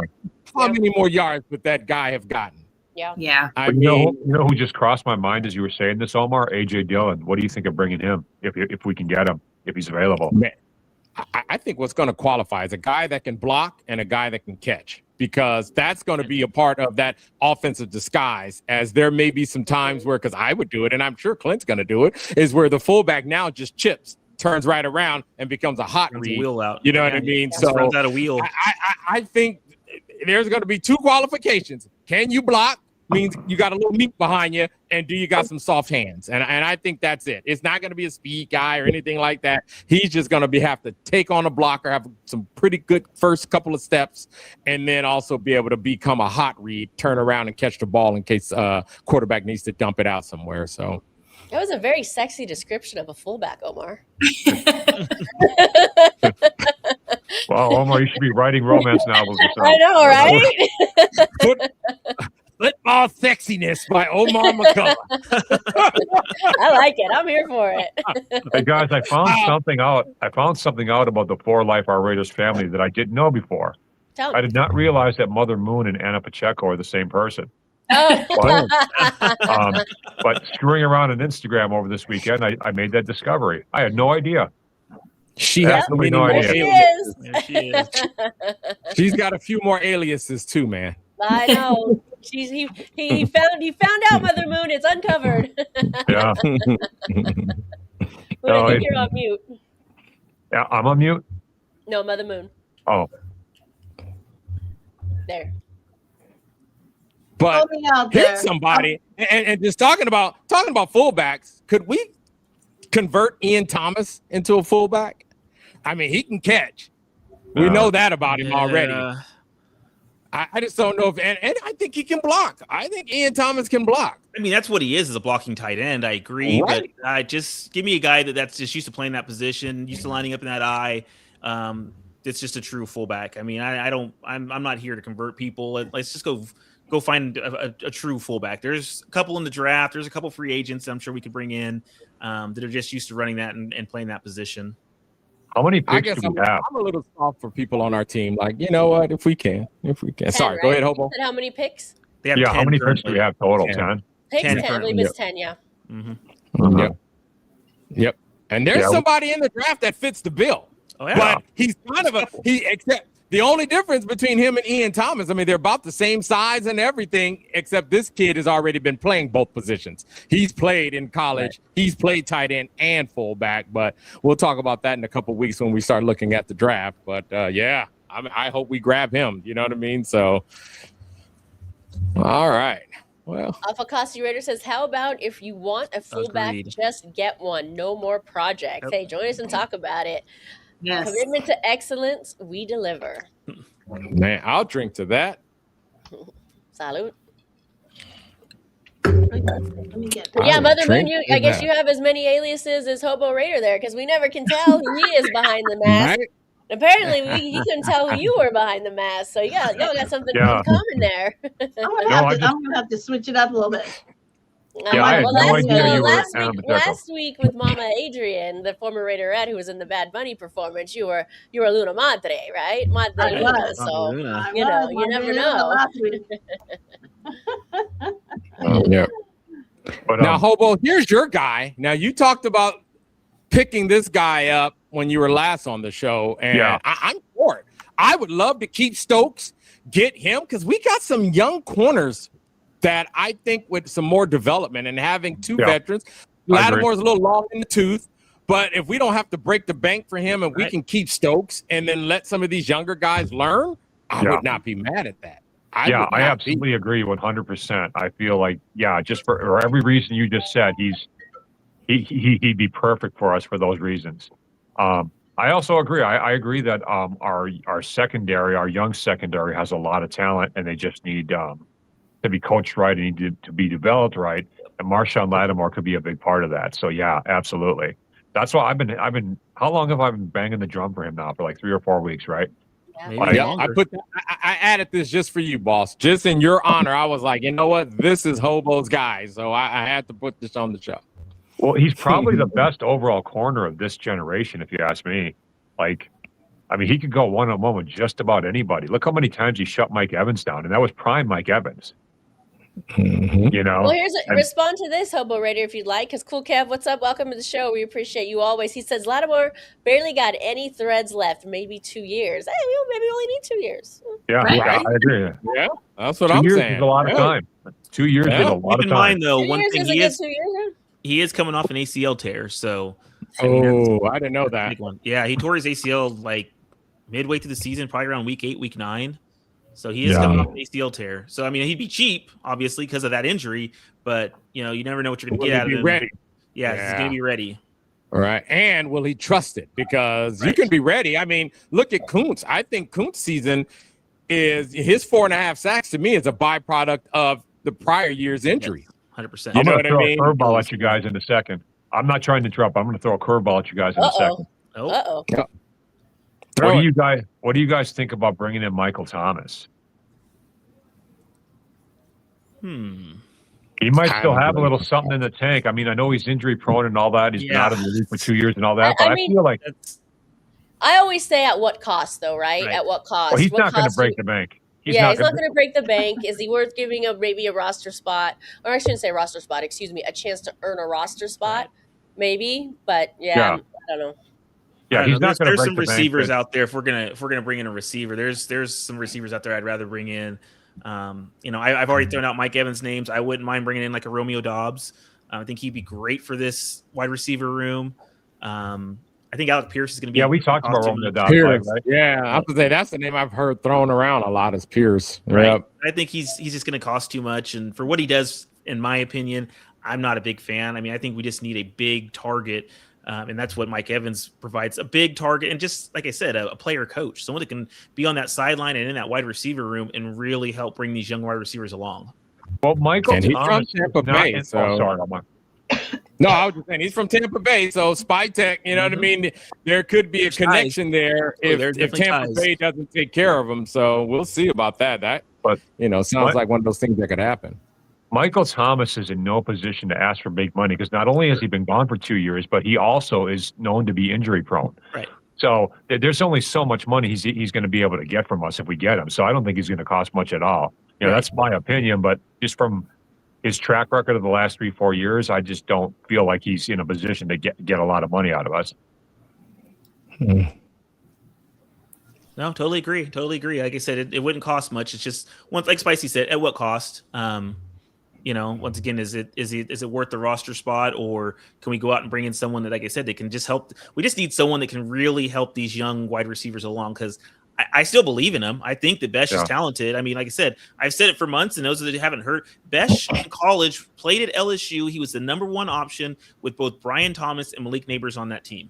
how many more yards would that guy have gotten? Yeah. You know who just crossed my mind as you were saying this, Omar? AJ Dillon. What do you think of bringing him if we can get him, if he's available? Man, I think what's going to qualify is a guy that can block and a guy that can catch, because that's going to be a part of that offensive disguise. As there may be some times where, because I would do it, and I'm sure Clint's going to do it, is where the fullback now just chips, turns right around, and becomes a hot read. Wheel out. You know what I mean? So runs out of wheel. I think there's going to be 2 qualifications. Can you block? Means you got a little meat behind you, and do you got some soft hands? And I think that's it. It's not going to be a speed guy or anything like that. He's just going to have to take on a blocker, have some pretty good first couple of steps, and then also be able to become a hot read, turn around and catch the ball in case quarterback needs to dump it out somewhere. So that was a very sexy description of a fullback, Omar. Wow, Omar, you should be writing romance novels or something. I know, right? Let Football Sexiness by Omar McCullough. I like it. I'm here for it. Hey guys, I found something out. I found something out about the For Life Our Raiders family that I didn't know before. Tell I me. did not realize that Mother Moon and Anna Pacheco are the same person. Oh. But screwing around on Instagram over this weekend, I made that discovery. I had no idea. She has Absolutely many no more idea. aliases. There she is. She's got a few more aliases too, man. I know. He found out Mother Moon. It's uncovered. Yeah. But I think you're on mute. Yeah, I'm on mute. No, Mother Moon. Oh. There. But Help me out there. here's somebody, and just talking about fullbacks. Could we convert Ian Thomas into a fullback? I mean, he can catch. We know that about him already. I just don't know if, and I think he can block. I think Ian Thomas can block. I mean, that's what he is a blocking tight end. I agree, Right. but just give me a guy that's just used to playing that position, used to lining up in that eye. It's just a true fullback. I mean, I'm not here to convert people. Let's just go find a true fullback. There's a couple in the draft. There's a couple free agents I'm sure we could bring in that are just used to running that and playing that position. How many I picks guess do we have? I'm a little soft for people on our team. Like, you know what? If we can. 10, Sorry, right? go ahead, Hobo. You said how many picks? They have Yeah, 10 how many picks currently. do we have total? 10. 10? Picks 10 10. I believe currently. it's 10, yeah. Yep. Yep. And there's Yeah. somebody in the draft that fits the bill. Oh, yeah. But he's kind of except the only difference between him and Ian Thomas, I mean, they're about the same size and everything, except this kid has already been playing both positions. He's played in college. Right. He's played tight end and fullback, but we'll talk about that in a couple of weeks when we start looking at the draft. But yeah, I hope we grab him. You know what I mean? So, all right. Well, Alpha Raider says, how about if you want a fullback, Agreed. just get one. No more projects. Yep. Hey, join us and talk about it. Yes. Commitment to excellence, we deliver. man, I'll drink to that. Salute. Let me get But yeah, will Mother Moon, drink I to guess that. you have as many aliases as Hobo Raider there because we never can tell who he is behind the mask. Right? Apparently, he couldn't tell who you were behind the mask. So y'all got something in common there. I'm gonna have to switch it up a little bit. Yeah, I had no idea you were Anna Pacheco. Last week with Mama Adrian, the former Raiderette who was in the Bad Bunny performance, you were Luna Madre, right? Madre I Luna. was. So Luna. you know, you never know. Yeah. But, Now, Hobo, here's your guy. Now, you talked about picking this guy up when you were last on the show, and Yeah. I'm for it. I would love to keep Stokes, get him, because we got some young corners that I think with some more development and having two veterans. Lattimore's a little long in the tooth, but if we don't have to break the bank for him and we can keep Stokes and then let some of these younger guys learn, I would not be mad at that. I absolutely agree 100%. I feel like, just for every reason you just said, he'd be perfect for us for those reasons. I also agree. I agree that our secondary, our young secondary, has a lot of talent, and they just need to be coached right and need to be developed right. And Marshawn Lattimore could be a big part of that. So yeah, absolutely. That's why I've been. How long have I been banging the drum for him now? For like 3 or 4 weeks, right? I added this just for you, boss. Just in your honor, I was like, you know what? This is Hobo's guy, so I had to put this on the show. Well, he's probably the best overall corner of this generation, if you ask me. Like, I mean, he could go one-on-one with just about anybody. Look how many times he shut Mike Evans down, and that was prime Mike Evans. You know. Well, respond to this, Hobo Raider, if you'd like, because Cool Kev, what's up? Welcome to the show. We appreciate you always. He says Lattimore barely got any threads left, maybe 2 years. Hey, maybe we only need 2 years. Yeah, right? I agree. Yeah, that's what 2 I'm years saying. is a lot of time. 2 years is a lot of time. Keep in mind, though, 2 one years thing isn't good 2 years. he is coming off an ACL tear, so. I didn't know that. Yeah, he tore his ACL like midway through the season, probably around week 8, week 9. So he is coming off an ACL tear. So I mean, he'd be cheap, obviously, because of that injury. But you know, you never know what you're going to get out of him. Ready. Yeah, he's going to be ready. All right, and will he trust it? Because you can be ready. I mean, look at Kuntz. I think Kuntz's season is his 4.5 sacks to me is a byproduct of the prior year's injury. 100%. I'm going to throw a curveball at you guys in a second. I'm not trying to interrupt. I'm going to throw a curveball at you guys in a second. What do you guys think about bringing in Michael Thomas? He might still have a little something in the tank. I mean, I know he's injury prone and all that. He's been out of the league for 2 years and all that. But I feel like I always say at what cost, though, right? At what cost? Well, he's what not going to break the bank. He's not going to break the bank. Is he worth giving maybe a roster spot? Or I shouldn't say roster spot. Excuse me, a chance to earn a roster spot, maybe. But I don't know. Yeah, he's not going to break the bank. There's some receivers out there. If we're gonna bring in a receiver, there's some receivers out there I'd rather bring in. I've already thrown out Mike Evans' names. I wouldn't mind bringing in like a Romeo Doubs. I think he'd be great for this wide receiver room. I think Alec Pierce is going to be. Yeah, we talked about Romeo Doubs. Pierce, right? Yeah, I have to say that's the name I've heard thrown around a lot is Pierce. Right. Yep. I think he's just going to cost too much, and for what he does, in my opinion, I'm not a big fan. I mean, I think we just need a big target. And that's what Mike Evans provides, a big target. And just like I said, a player coach, someone that can be on that sideline and in that wide receiver room and really help bring these young wide receivers along. Well, Michael and he's from Tampa Bay. No, I was just saying he's from Tampa Bay. So Spytek, you know what I mean? There could be a connection there if Tampa Bay doesn't take care of him. So we'll see about that. But sounds like one of those things that could happen. Michael Thomas is in no position to ask for big money because not only has he been gone for 2 years, but he also is known to be injury prone. Right. So there's only so much money he's going to be able to get from us if we get him. So I don't think he's going to cost much at all. That's my opinion. But just from his track record of the last 3-4 years, I just don't feel like he's in a position to get a lot of money out of us. No, totally agree. Like I said, it wouldn't cost much. It's just like Spicy said, at what cost? Once again, is it worth the roster spot, or can we go out and bring in someone that, like I said, they can just help? We just need someone that can really help these young wide receivers along, because I still believe in him. I think that Besh is talented. I mean, like I said, I've said it for months, and those that haven't heard, Besh in college played at LSU. He was the number one option with both Brian Thomas and Malik Neighbors on that team.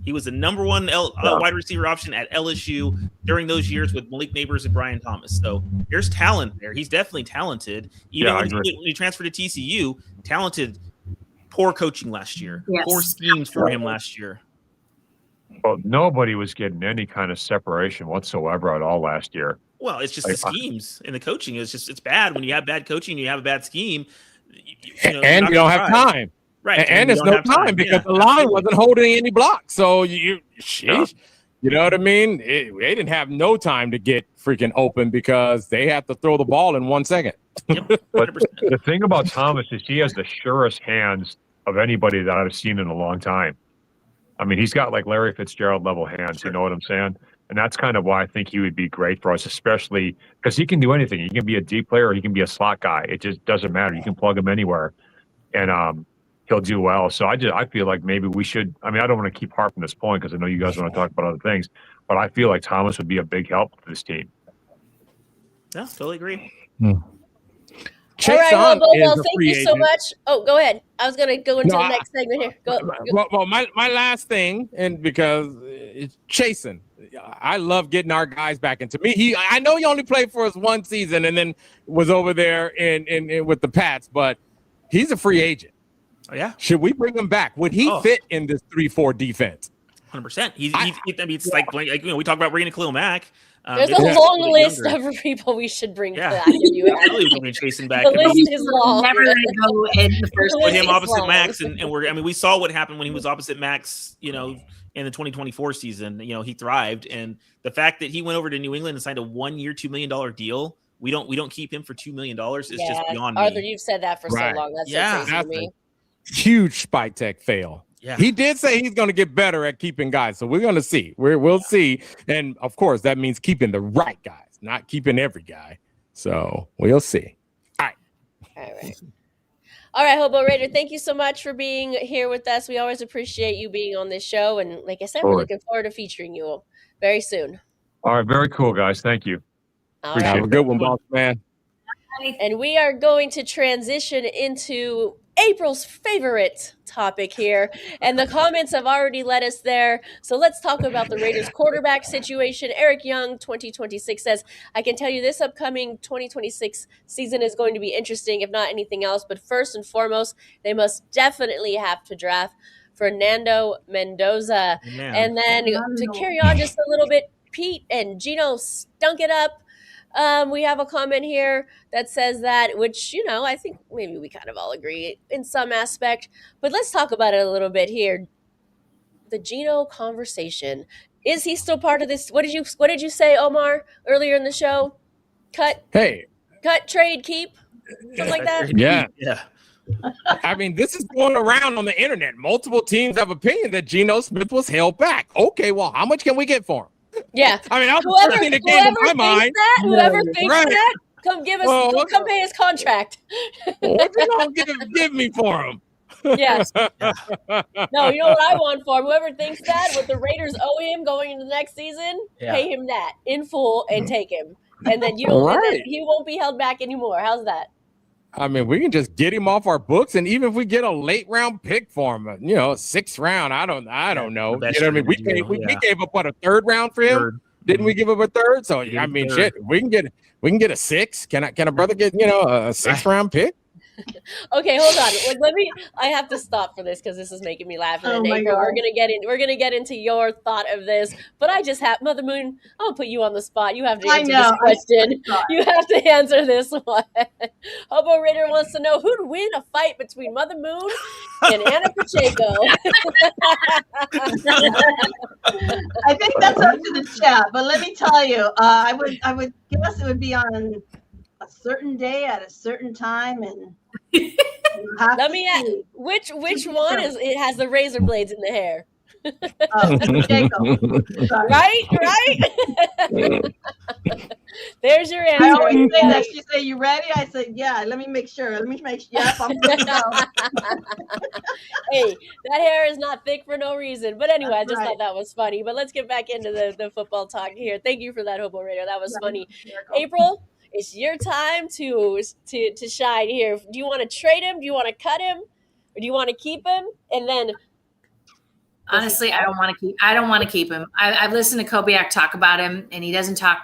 He was the number one wide receiver option at LSU during those years with Malik Neighbors and Brian Thomas. So there's talent there. He's definitely talented. Even when he transferred to TCU, talented. Poor coaching last year. Yes. Poor schemes for him last year. Well, nobody was getting any kind of separation whatsoever at all last year. Well, it's just the schemes and the coaching. It's bad when you have bad coaching. You have a bad scheme, and you don't have time. Right, and there's no time because the line wasn't holding any blocks. So you know what I mean? They didn't have no time to get freaking open because they have to throw the ball in 1 second. Yep, but the thing about Thomas is he has the surest hands of anybody that I've seen in a long time. I mean, he's got like Larry Fitzgerald level hands. You know what I'm saying? And that's kind of why I think he would be great for us, especially because he can do anything. He can be a deep player or he can be a slot guy. It just doesn't matter. You can plug him anywhere. And, he'll do well. So I feel like maybe we should. I mean, I don't want to keep harping this point because I know you guys want to talk about other things, but I feel like Thomas would be a big help to this team. Yeah, totally agree. All right, well, thank you so much. Oh, go ahead. I was going to go into the next segment here. Go. Well, my last thing, and because it's Chasen, I love getting our guys back into me. I know he only played for us one season and then was over there in with the Pats, but he's a free agent. Oh, yeah. Should we bring him back? Would he fit in this 3-4 defense? 100%. It's like we talk about bringing Khalil Mack. There's a long list of people we should bring back. Chasing back. The list is long. Never go in the first. Put him opposite Max, and we saw what happened when he was opposite Max. In the 2024 season, he thrived, and the fact that he went over to New England and signed a 1-year, $2 million deal. We don't keep him for $2 million. Is just beyond Arthur, me. you've said that for so long. That's so crazy to me. Huge Spytek fail. Yeah. He did say he's going to get better at keeping guys, so we're going to see. We'll see, and of course that means keeping the right guys, not keeping every guy. So we'll see. All right, Hobo Raider. Thank you so much for being here with us. We always appreciate you being on this show, and like I said, we're looking forward to featuring you very soon. All right, very cool, guys. Thank you. Have a good one, boss man. And we are going to transition into April's favorite topic here, and the comments have already led us there. So let's talk about the Raiders quarterback situation. Eric Young, 2026 says, I can tell you this upcoming 2026 season is going to be interesting, if not anything else. But first and foremost, they must definitely have to draft Fernando Mendoza. And then to carry on just a little bit, Pete and Gino stunk it up. We have a comment here that says that, which, I think maybe we kind of all agree in some aspect, but let's talk about it a little bit here. The Geno conversation. Is he still part of this? What did you say, Omar, earlier in the show? Cut, trade, keep, something like that? Yeah. Yeah. I mean, this is going around on the internet. Multiple teams have opinion that Geno Smith was held back. Okay, well, how much can we get for him? Yeah. I mean, that was the first thing that came to my mind. Whoever thinks that, come give us, come pay his contract. What you gonna give me for him? Yes. No, you know what I want for him? Whoever thinks that, what the Raiders owe him going into the next season, pay him that in full and take him. And then he won't be held back anymore. How's that? I mean, we can just get him off our books, and even if we get a late round pick for him, sixth round, I don't know. You know what I mean? We gave up a third round for him. Didn't we give up a third? So I mean, shit, we can get a six. Can a brother get a sixth round pick? Okay, hold on. I have to stop for this because this is making me laugh. And April, we're gonna get into your thought of this. But I just have Mother Moon. I'll put you on the spot. You have to answer this question. You have to answer this one. Hobo Raider wants to know who'd win a fight between Mother Moon and Anna Pacheco. I think that's up to the chat. But let me tell you, I would guess it would be on a certain day at a certain time, and let me ask, which one is it has the razor blades in the hair? Right. There's your answer. I always say that. She say, "You ready?" I said, "Yeah." Let me make sure. Yep, I'm good to go. Hey, that hair is not thick for no reason. But anyway, I just thought that was funny. But let's get back into the football talk here. Thank you for that, Hobo Raider. That was funny. April, it's your time to shine here. Do you want to trade him? Do you want to cut him? Or do you want to keep him? And then honestly, I don't want to keep him. I've listened to Kubiak talk about him, and he doesn't talk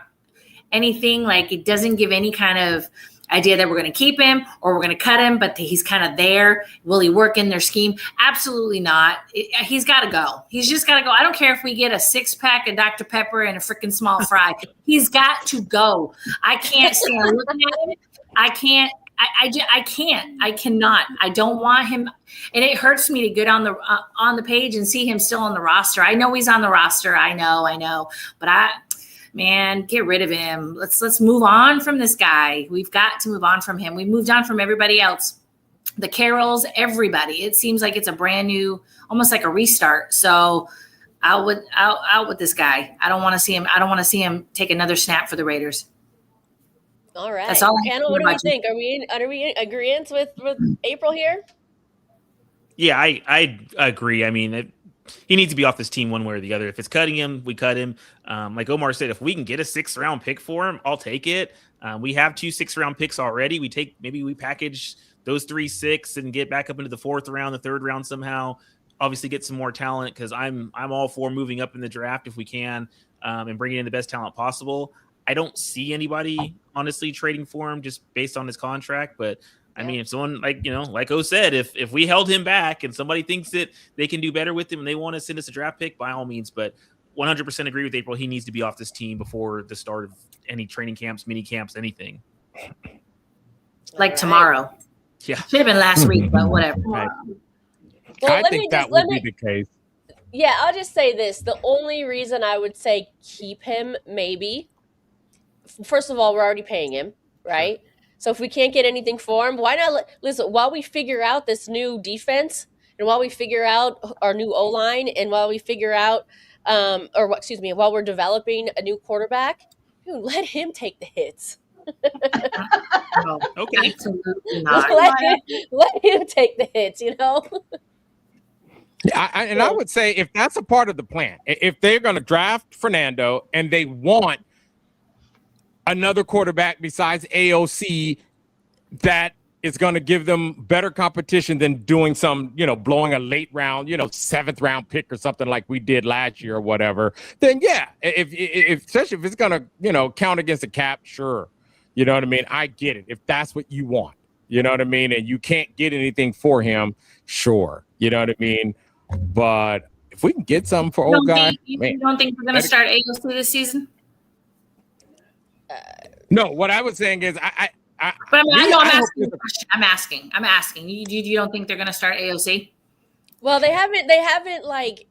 anything. Like, it doesn't give any kind of idea that we're going to keep him or we're going to cut him, but he's kind of there. Will he work in their scheme? Absolutely not. He's got to go. He's just got to go. I don't care if we get a 6-pack of Dr. Pepper and a freaking small fry. He's got to go. I can't stand looking at him. I can't. I cannot. I don't want him. And it hurts me to get on the page and see him still on the roster. I know he's on the roster. I know. But man, get rid of him. Let's move on from this guy. We've got to move on from him. We moved on from everybody else. The Carrolls, everybody. It seems like it's a brand new, almost like a restart. So out with this guy. I don't want to see him. I don't want to see him take another snap for the Raiders. All right. That's all. Hannah, what do we think? Are we in agreement with April here? Yeah, I agree. I mean, he needs to be off this team one way or the other. If it's cutting him, we cut him. Like Omar said, if we can get a 6th-round pick for him, I'll take it. We have 2 6th-round picks already. Maybe we package those 3 6 and get back up into the 4th round, the 3rd round somehow. Obviously, get some more talent because I'm all for moving up in the draft if we can and bringing in the best talent possible. I don't see anybody honestly trading for him just based on his contract, but I mean, if someone like O said, if we held him back and somebody thinks that they can do better with him and they want to send us a draft pick, by all means. But 100% agree with April. He needs to be off this team before the start of any training camps, mini camps, anything. Like tomorrow. Yeah, should have been last week, but whatever. Right. Well, I think that would be the case. Yeah, I'll just say this: the only reason I would say keep him, maybe. First of all, we're already paying him, right? Sure. So if we can't get anything for him, why not listen, while we figure out this new defense and while we figure out our new O-line and while we figure out, while we're developing a new quarterback, let him take the hits. No, okay. Absolutely not. Let him take the hits, I would say if that's a part of the plan, if they're going to draft Fernando and they want another quarterback besides AOC that is going to give them better competition than doing some, blowing a late round, 7th round pick or something like we did last year or whatever, then yeah, if especially if it's going to, count against the cap, sure. You know what I mean? I get it. If that's what you want, you know what I mean? And you can't get anything for him, sure. You know what I mean? But if we can get something for old guy. You don't think we're going to start AOC this season? No, what I was saying is But I mean, I know I'm asking. I'm asking. You don't think they're going to start AOC? Well, they haven't like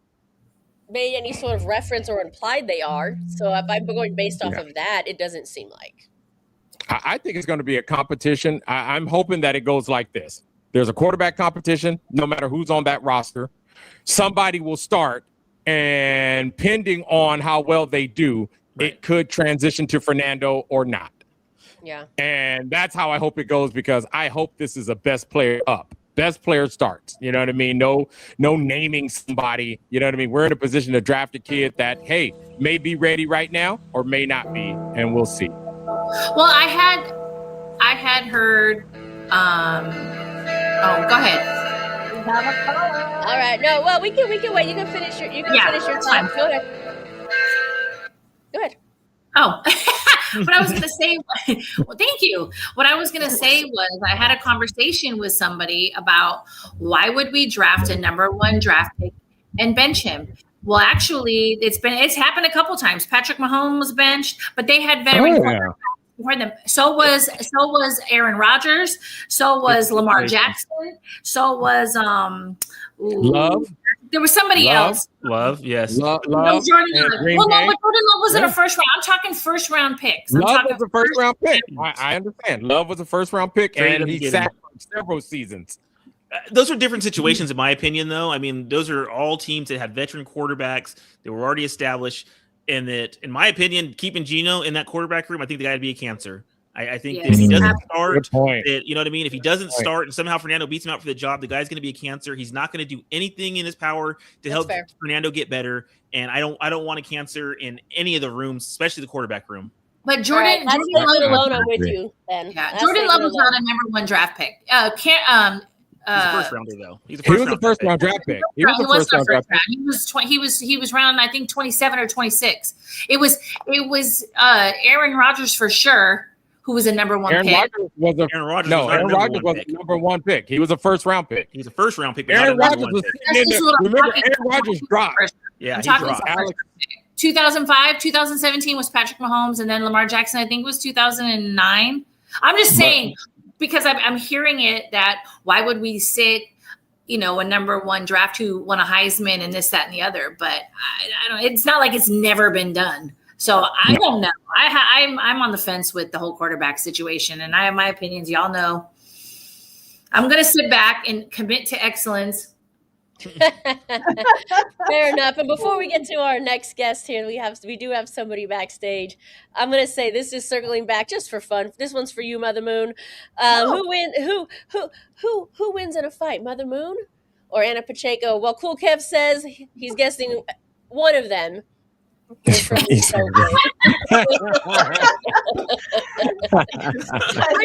made any sort of reference or implied they are. So if I'm going based off of that, it doesn't seem like. I think it's going to be a competition. I'm hoping that it goes like this. There's a quarterback competition, no matter who's on that roster. Somebody will start, and pending on how well they do, it could transition to Fernando or not. Yeah. And that's how I hope it goes, because I hope this is a best player up. Best player starts. You know what I mean? No naming somebody. You know what I mean? We're in a position to draft a kid that, hey, may be ready right now or may not be, and we'll see. Well, I had heard. Oh, go ahead. All right. No. Well, we can wait. You can finish your. Finish your time. Go ahead. Go ahead. Oh, what I was going to say, well, thank you. What I was going to say was I had a conversation with somebody about why would we draft a number 1 draft pick and bench him? Well, actually, it's happened a couple times. Patrick Mahomes was benched, but they had veteran quarterbacks before them. So was Aaron Rodgers. So was Lamar Jackson. So was Love. There was somebody else. Love, yes. Love. Jordan Love. Well, no, but Jordan Love was in Yeah. a first round. I'm talking first round picks. Love was a first round pick. I understand. Love was a first round pick, and he sat for several seasons. Those are different situations, in my opinion, though. I mean, those are all teams that had veteran quarterbacks that were already established, and that, in my opinion, keeping Geno in that quarterback room, I think the guy would be a cancer. I think that if he doesn't start, you know what I mean? If he doesn't start and somehow Fernando beats him out for the job, the guy's going to be a cancer. He's not going to do anything in his power to help Fernando get better. And I don't want a cancer in any of the rooms, especially the quarterback room. But Jordan Love alone, I'm with you, Ben. Yeah, Jordan Love was not a number 1 draft pick. He's a first rounder, though. He was a first round draft pick. He was a first round draft pick. He was round, I think, 27 or 26. It was Aaron Rodgers for sure, who was a number 1 pick. Aaron Rodgers was a number 1 pick. He was a first round pick. He was a first round pick. Aaron Rodgers was remember Aaron Rodgers dropped. Yeah, he dropped. 2005, 2017 was Patrick Mahomes, and then Lamar Jackson, I think, was 2009. I'm just saying, because I'm hearing it that why would we sit, a number 1 draft who won a Heisman and this, that, and the other? But I don't. It's not like it's never been done. So I don't know. I'm on the fence with the whole quarterback situation, and I have my opinions. Y'all know. I'm going to sit back and commit to excellence. Fair enough. And before we get to our next guest here, we do have somebody backstage. I'm going to say this is circling back just for fun. This one's for you, Mother Moon. Who wins in a fight, Mother Moon or Anna Pacheco? Well, Cool Kev says he's guessing one of them. I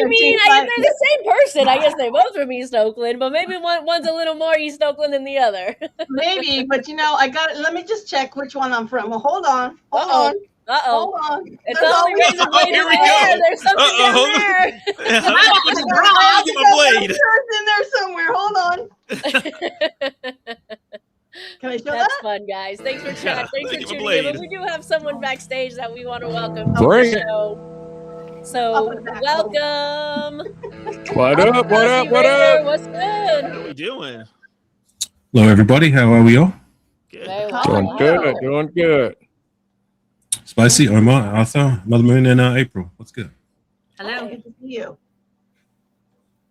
mean, they're the same person. I guess they both from East Oakland, but maybe one's a little more East Oakland than the other. Maybe, but let me just check which one I'm from. Well, hold on. Hold on. It's only razor blade in the air. There's something down there. I'll get my blade. It's in there somewhere. Hold on. Can I show That's fun, guys. Thanks for chatting. Thanks for tuning in. But we do have someone backstage that we want to welcome to the show. So, welcome. What up? What's good? What are we doing? Hello, everybody. How are we all? Good. Doing good. Spicy, Omar, Arthur, Mother Moon, and April. What's good? Hello. Good to see you.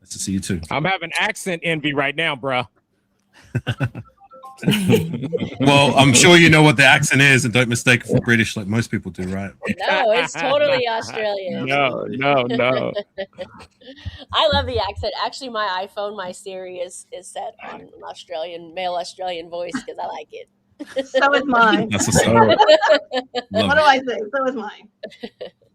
Nice to see you too. I'm having accent envy right now, bruh. Well, I'm sure you know what the accent is, and don't mistake it for British like most people do, right? No, it's totally Australian. No. I love the accent. Actually, my iPhone, my Siri is set on an male Australian voice because I like it. So is mine. That's what's up. What do I say? So is mine.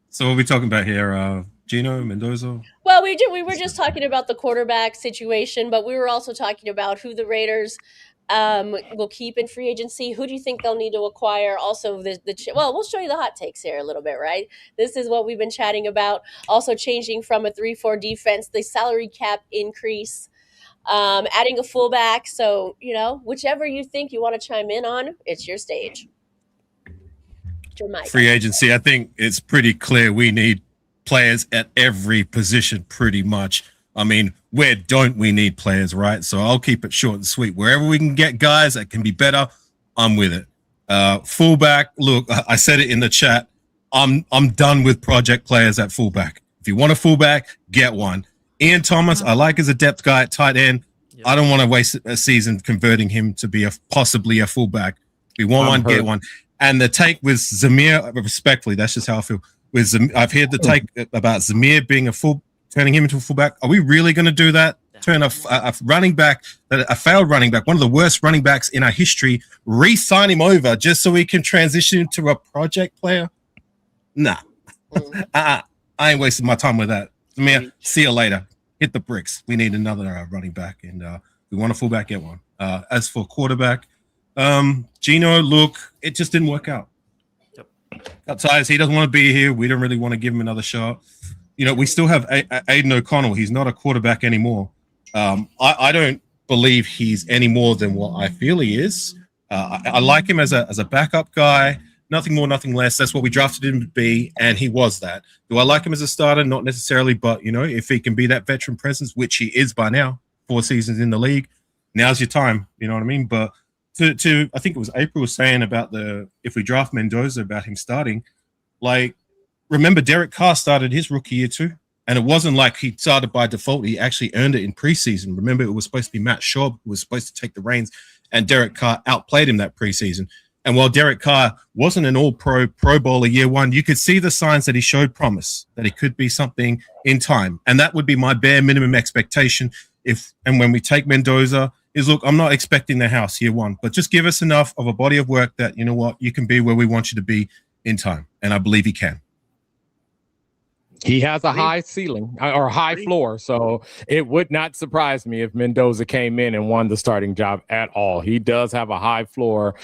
So what are we talking about here? Gino, Mendoza? Well, we were just talking about the quarterback situation, but we were also talking about who the Raiders will keep in free agency. Who do you think they'll need to acquire? Also, we'll show you the hot takes here a little bit, right? This is what we've been chatting about. Also changing from a 3-4 defense, the salary cap increase, adding a fullback. So, whichever you think you want to chime in on, it's your stage. It's your mic. Free agency. I think it's pretty clear we need players at every position pretty much. I mean, where don't we need players, right? So I'll keep it short and sweet. Wherever we can get guys that can be better, I'm with it. Fullback, look, I said it in the chat. I'm done with project players at fullback. If you want a fullback, get one. Ian Thomas, I like as a depth guy at tight end. Yep. I don't want to waste a season converting him to be possibly a fullback. If you want one, get one. And the take with Zamir, respectfully, that's just how I feel. I've heard the take about Zamir being turning him into a fullback. Are we really going to do that? Turn a running back, a failed running back, one of the worst running backs in our history, re-sign him over just so we can transition to a project player? Nah. I ain't wasting my time with that. Zamir, see you later. Hit the bricks. We need another running back, and we want a fullback, get one. As for quarterback, Gino, look, it just didn't work out. Yep. Got ties. He doesn't want to be here. We don't really want to give him another shot. You know, we still have Aiden O'Connell. He's not a quarterback anymore. I don't believe he's any more than what I feel he is. I like him as a backup guy. Nothing more, nothing less. That's what we drafted him to be, and he was that. Do I like him as a starter? Not necessarily, but, you know, if he can be that veteran presence, which he is by now, 4 seasons in the league, now's your time. You know what I mean? But to I think it was April was saying about if we draft Mendoza, about him starting, like, remember Derek Carr started his rookie year too, and it wasn't like he started by default. He actually earned it in preseason. Remember, it was supposed to be Matt Schaub who was supposed to take the reins, and Derek Carr outplayed him that preseason. And while Derek Carr wasn't an all-pro Pro Bowler year one, you could see the signs that he showed promise, that he could be something in time. And that would be my bare minimum expectation. When we take Mendoza, is look, I'm not expecting the house year one, but just give us enough of a body of work that, you know what, you can be where we want you to be in time. And I believe he can. He has a high ceiling or high floor, so it would not surprise me if Mendoza came in and won the starting job at all. He does have a high floor,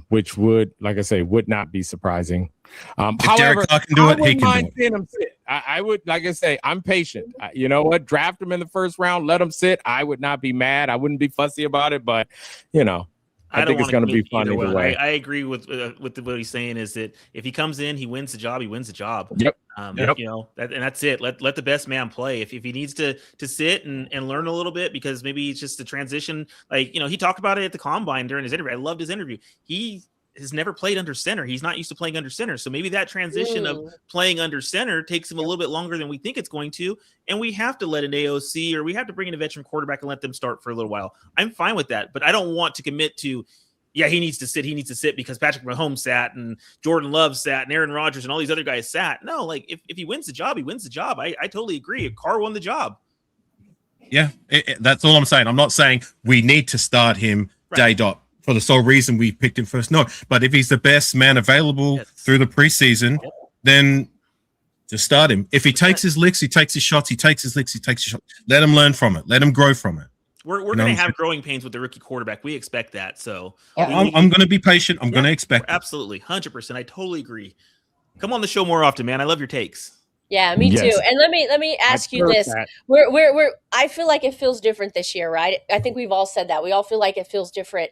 which would, like I say, would not be surprising. However, Derek Carr can do it, he can do it. Him sit. I would, like I say, I'm patient. You know what? Draft him in the first round, let him sit. I would not be mad. I wouldn't be fussy about it, but, you know, I think it's going to be fun either way. I agree with what he's saying is that if he comes in, he wins the job. He wins the job. Yep. You know, and that's it. Let the best man play. If he needs to sit and learn a little bit, because maybe it's just the transition. Like, you know, he talked about it at the combine during his interview. I loved his interview. He has never played under center. He's not used to playing under center. So maybe that transition of playing under center takes him a little bit longer than we think it's going to. And we have to let an AOC, or we have to bring in a veteran quarterback and let them start for a little while. I'm fine with that, but I don't want to commit to, yeah, he needs to sit because Patrick Mahomes sat and Jordan Love sat and Aaron Rodgers and all these other guys sat. No, like if he wins the job, he wins the job. I totally agree. Carr won the job. Yeah, that's all I'm saying. I'm not saying we need to start him day dot for the sole reason we picked him first. No, but if he's the best man available through the preseason, then just start him. If he takes his licks, he takes his shots, he takes his licks, he takes his shots. Let him learn from it. Let him grow from it. We're going to have growing pains with the rookie quarterback. We expect that. So I'm going to be patient. I'm going to expect absolutely 100%. I totally agree. Come on the show more often, man. I love your takes. Yeah, me too. And let me ask you this. I feel like it feels different this year, right? I think we've all said that. We all feel like it feels different.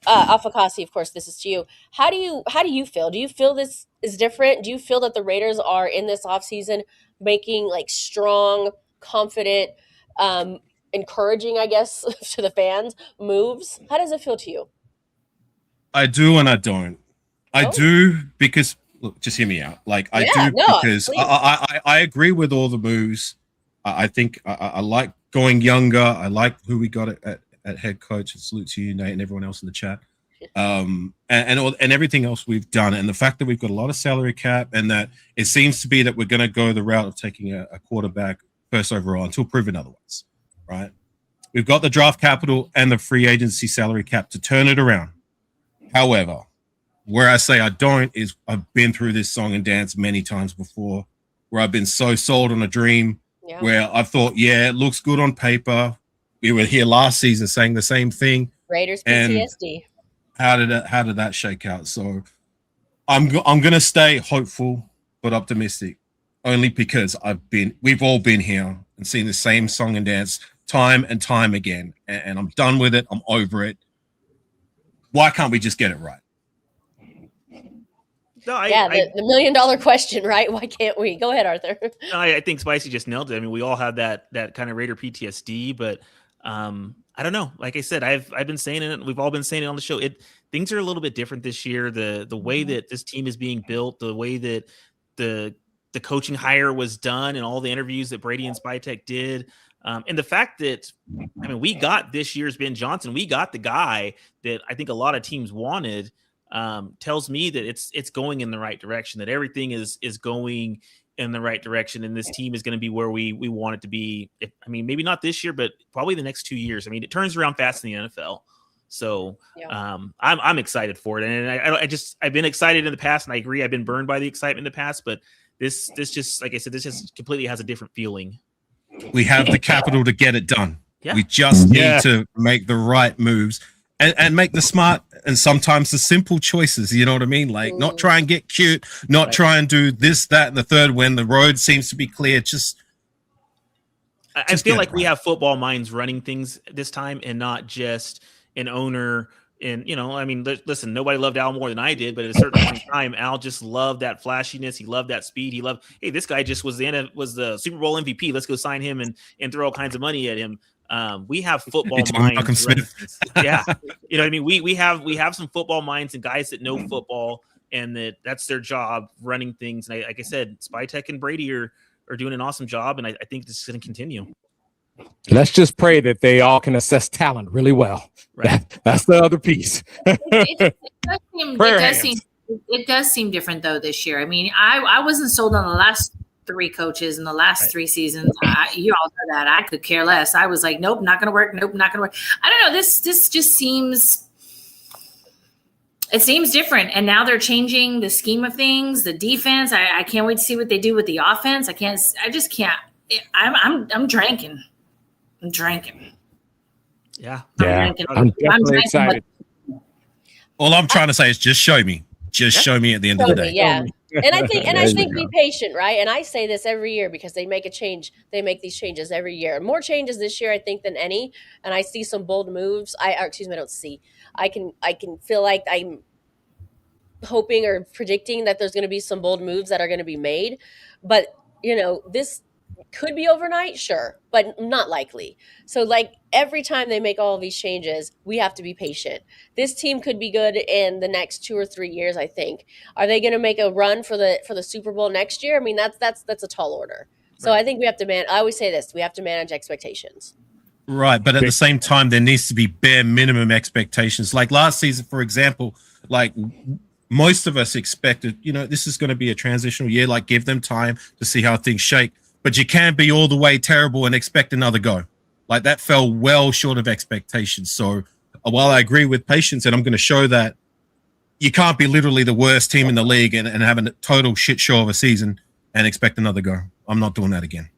Afakasi, of course, this is to you. How do you feel? Do you feel this is different? Do you feel that the Raiders are in this offseason making like strong, confident, encouraging, I guess, to the fans moves? How does it feel to you? I do and I don't. I do because, look, just hear me out. Like because I agree with all the moves. I think I like going younger. I like who we got at head coach. And salute to you, Nate, and everyone else in the chat. And everything else we've done, and the fact that we've got a lot of salary cap, and that it seems to be that we're going to go the route of taking a quarterback first overall until proven otherwise. Right? We've got the draft capital and the free agency salary cap to turn it around. However, where I say I don't is I've been through this song and dance many times before, where I've been so sold on a dream, where I thought, it looks good on paper. We were here last season saying the same thing. Raiders PTSD. How did that shake out? So I'm going to stay hopeful but optimistic, only because we've all been here and seen the same song and dance time and time again, and I'm done with it. I'm over it. Why can't we just get it right? The $1 million question, right? Why can't we? Go ahead, Arthur. No, I think Spicy just nailed it. I mean, we all have that kind of Raider PTSD, but I don't know. Like I said, I've been saying it. We've all been saying it on the show. Things are a little bit different this year. The way that this team is being built, the way that the coaching hire was done, and all the interviews that Brady and Spytek did, and the fact that, I mean, we got this year's Ben Johnson. We got the guy that I think a lot of teams wanted. Tells me that it's going in the right direction. That everything is going in the right direction, and this team is going to be where we want it to be. I mean, maybe not this year, but probably the next 2 years. I mean, it turns around fast in the NFL. So I'm excited for it, and I've been excited in the past, and I agree I've been burned by the excitement in the past, but this just, like I said, this just completely has a different feeling. We have the capital to get it done. Yeah. We just need to make the right moves and make the smart and sometimes the simple choices. You know what I mean? Like not try and get cute, not try and do this, that, and the third when the road seems to be clear. I feel like we have football minds running things this time, and not just an owner. And, I mean, listen, nobody loved Al more than I did, but at a certain point in time, Al just loved that flashiness. He loved that speed. He loved, hey, this guy just was the Super Bowl MVP. Let's go sign him and throw all kinds of money at him. We have football minds. Yeah. You know what I mean? We have some football minds and guys that know football, and that's their job, running things. And like I said, Spytek and Brady are doing an awesome job, and I think this is going to continue. Let's just pray that they all can assess talent really well. Right. That's the other piece. It does seem different though this year. I mean, I wasn't sold on the last three coaches in the last 3 seasons. You all know that. I could care less. I was like, nope, not going to work. Nope, not going to work. I don't know. This just seems different. And now they're changing the scheme of things, the defense. I can't wait to see what they do with the offense. I just can't. I'm drinking. Yeah. I'm definitely excited. All I'm trying to say is just show me. Just show me at the end of the day. Yeah. And I think be patient, right? And I say this every year because they make a change. They make these changes every year. More changes this year, I think, than any. And I see some bold moves. I don't see. I can feel like I'm hoping or predicting that there's going to be some bold moves that are going to be made. But, this could be overnight, sure, but not likely. So like every time they make all of these changes, we have to be patient. This team could be good in the next 2 or 3 years, I think. Are they going to make a run for the Super Bowl next year? I mean, that's a tall order. So I think we have to I always say this, we have to manage expectations. Right, but at the same time, there needs to be bare minimum expectations. Like last season, for example, like most of us expected, this is going to be a transitional year, like give them time to see how things shake. But you can't be all the way terrible and expect another go. Like that fell well short of expectations. So while I agree with patience, and I'm going to show that you can't be literally the worst team in the league and have a total shit show of a season and expect another go. I'm not doing that again.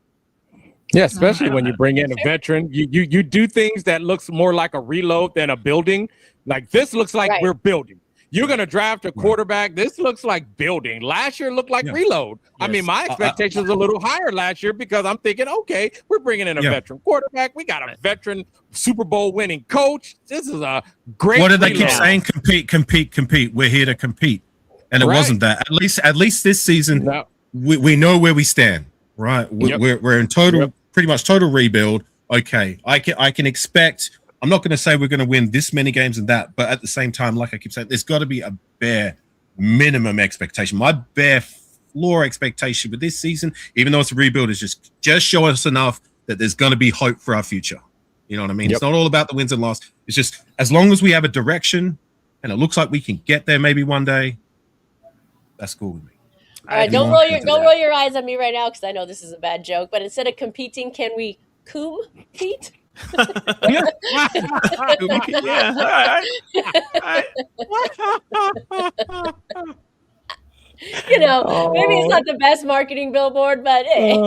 Yeah, especially when you bring in a veteran. You do things that looks more like a reload than a building. Like this looks like we're building. You're going to draft a quarterback. This looks like building. Last year looked like reload. Yes. I mean, my expectations are a little higher last year because I'm thinking, okay, we're bringing in a veteran quarterback. We got a veteran Super Bowl winning coach. This is a great. What did they keep saying? Compete. We're here to compete. And it wasn't that. At least this season, we know where we stand, right? We're in pretty much total rebuild. Okay, I can expect. I'm not going to say we're going to win this many games and that, but at the same time, like I keep saying, there's got to be a bare minimum expectation. My bare floor expectation with this season, even though it's a rebuild, is just show us enough that there's going to be hope for our future. You know what I mean? It's not all about the wins and losses. It's just as long as we have a direction and it looks like we can get there maybe one day, that's cool with me. All right, don't roll your eyes at me right now because I know this is a bad joke. But instead of competing, can we compete? Yeah. Maybe it's not the best marketing billboard, but hey.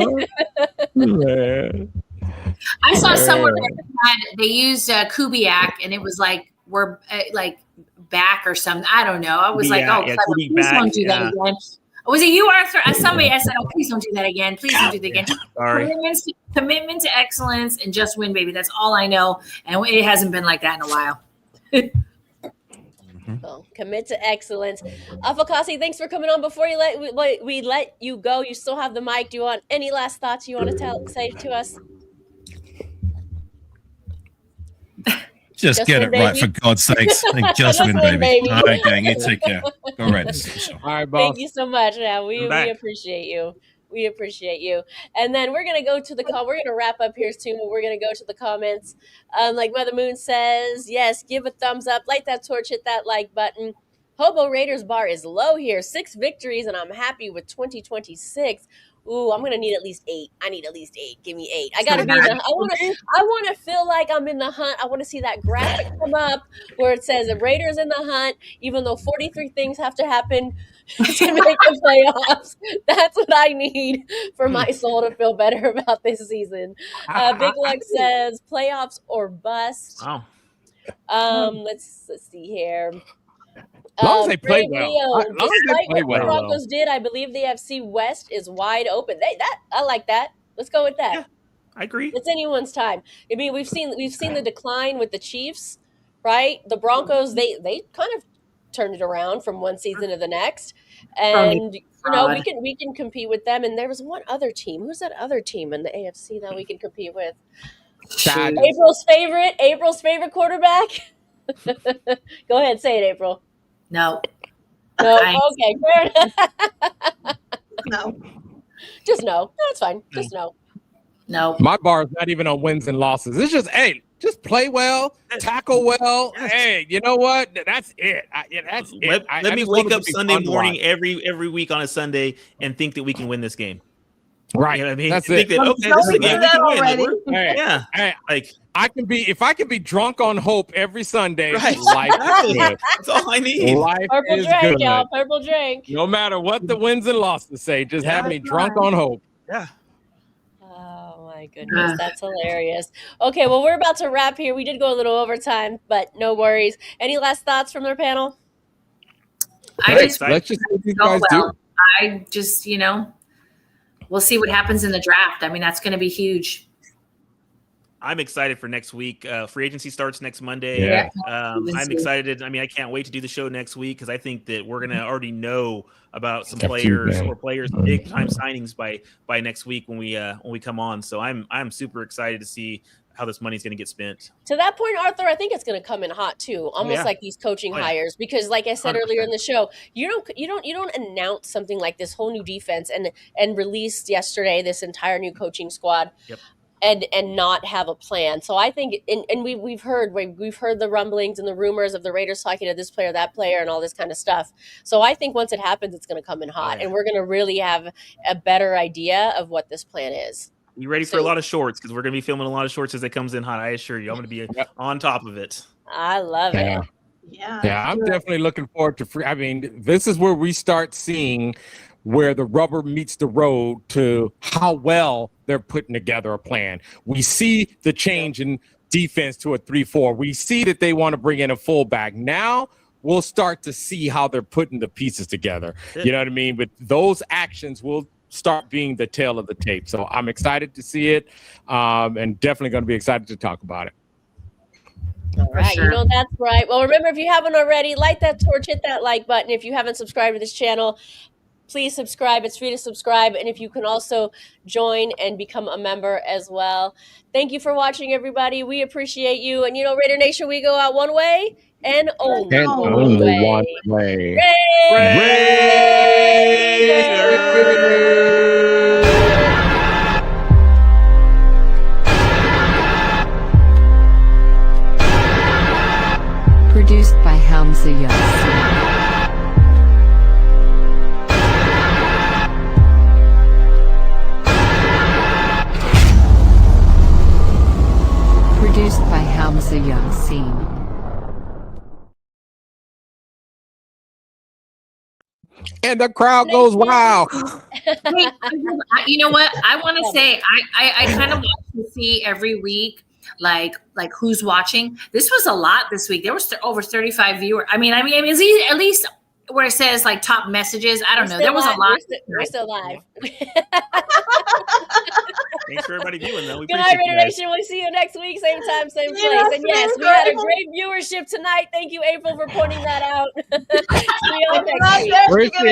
I saw somewhere that they used Kubiak, and it was like we're like back or something. I don't know. I was please don't do that again. Was it you, Arthur? Somebody I said, please don't do that again. Please don't do that again. Sorry. Commitment to excellence and just win, baby. That's all I know. And it hasn't been like that in a while. Well, commit to excellence. Afakasi, thanks for coming on. Before we let you go, you still have the mic. Do you want any last thoughts you want to say to us? Just get win, it right, baby. for God's sakes. I think just win, baby. All right, gang, you take care. Go Raiders. All right, boss. Thank you so much. Yeah, we appreciate you. We appreciate you. And then we're gonna go to we're gonna wrap up here soon, but we're gonna go to the comments. Like Mother Moon says, yes, give a thumbs up, light that torch, hit that like button. Hobo Raiders bar is low here. 6 victories, and I'm happy with 2026. Ooh, I'm gonna need at least 8. I need at least 8. Give me 8. I gotta be in the. I wanna feel like I'm in the hunt. I want to see that graphic come up where it says the Raiders in the hunt, even though 43 things have to happen to make the playoffs. That's what I need for my soul to feel better about this season. Big Luck says playoffs or bust. Wow. Let's see here. As long as they play Brave well. Leo, As long as they despite play what the well. Broncos did, I believe the AFC West is wide open. I like that. Let's go with that. Yeah, I agree. It's anyone's time. I mean, we've seen the decline with the Chiefs, right? The Broncos, they kind of turned it around from one season to the next, and we can compete with them. And there was one other team. Who's that other team in the AFC that we can compete with? April's favorite quarterback. Go ahead, say it, April. No. Okay, fair enough. No. Just no. That's fine. Just no. No. My bar is not even on wins and losses. It's just, hey, just play well, tackle well. Yes. Hey, you know what? That's it. That's it. Let me wake up Sunday morning every week on a Sunday and think that we can win this game. Right. You know what I mean? That's think it. That, okay, this is a game we can win. Hey, yeah. Hey, if I can be drunk on hope every Sunday, right. Life is good. That's all I need. Life Purple is drink, good. y'all. Purple drink. No matter what the wins and losses say, just have me drunk on hope. Yeah. Oh my goodness, that's hilarious. Okay, well, we're about to wrap here. We did go a little overtime, but no worries. Any last thoughts from their panel? Let's just see what you guys do. I just, we'll see what happens in the draft. I mean, that's going to be huge. I'm excited for next week. Free agency starts next Monday. Yeah. I'm excited. I mean, I can't wait to do the show next week because I think that we're going to already know about some players big time signings by next week when we come on. So I'm super excited to see how this money's going to get spent. To that point, Arthur, I think it's going to come in hot too, almost like these coaching hires, because like I said 100%. Earlier in the show, you don't announce something like this whole new defense and released yesterday this entire new coaching squad. Yep. And not have a plan. So I think, and we've heard the rumblings and the rumors of the Raiders talking to this player, that player, and all this kind of stuff. So I think once it happens, it's going to come in hot, and we're going to really have a better idea of what this plan is. You ready for a lot of shorts? Because we're going to be filming a lot of shorts as it comes in hot. I assure you, I'm going to be on top of it. I love it. Yeah, I'm definitely looking forward to I mean, this is where we start seeing where the rubber meets the road to how well they're putting together a plan. We see the change in defense to a 3-4. We see that they want to bring in a fullback. Now we'll start to see how they're putting the pieces together. You know what I mean? But those actions will start being the tail of the tape. So I'm excited to see it, and definitely going to be excited to talk about it. All right, sure. That's right. Well, remember, if you haven't already, light that torch, hit that like button. If you haven't subscribed to this channel, please subscribe. It's free to subscribe. And if you can also join and become a member as well. Thank you for watching, everybody. We appreciate you. And, Raider Nation, we go out one way and only one way. Produced by Hamza Yassin. Produced by Hamza Yassin. And the crowd goes wild. You know what? I want to say I kind of want to see every week like who's watching. This was a lot this week. There was over 35 viewers. I mean, it's at least where it says like top messages. I don't know. There was a lot. We're still live. Thanks for everybody viewing, though. We Good night, appreciate you Raider guys. Nation. We'll see you next week, same time, same See you place. next And yes, week, we had a April. great viewership tonight. Thank you, April, for pointing that out. See you all If you're next not week. there, We're you're gonna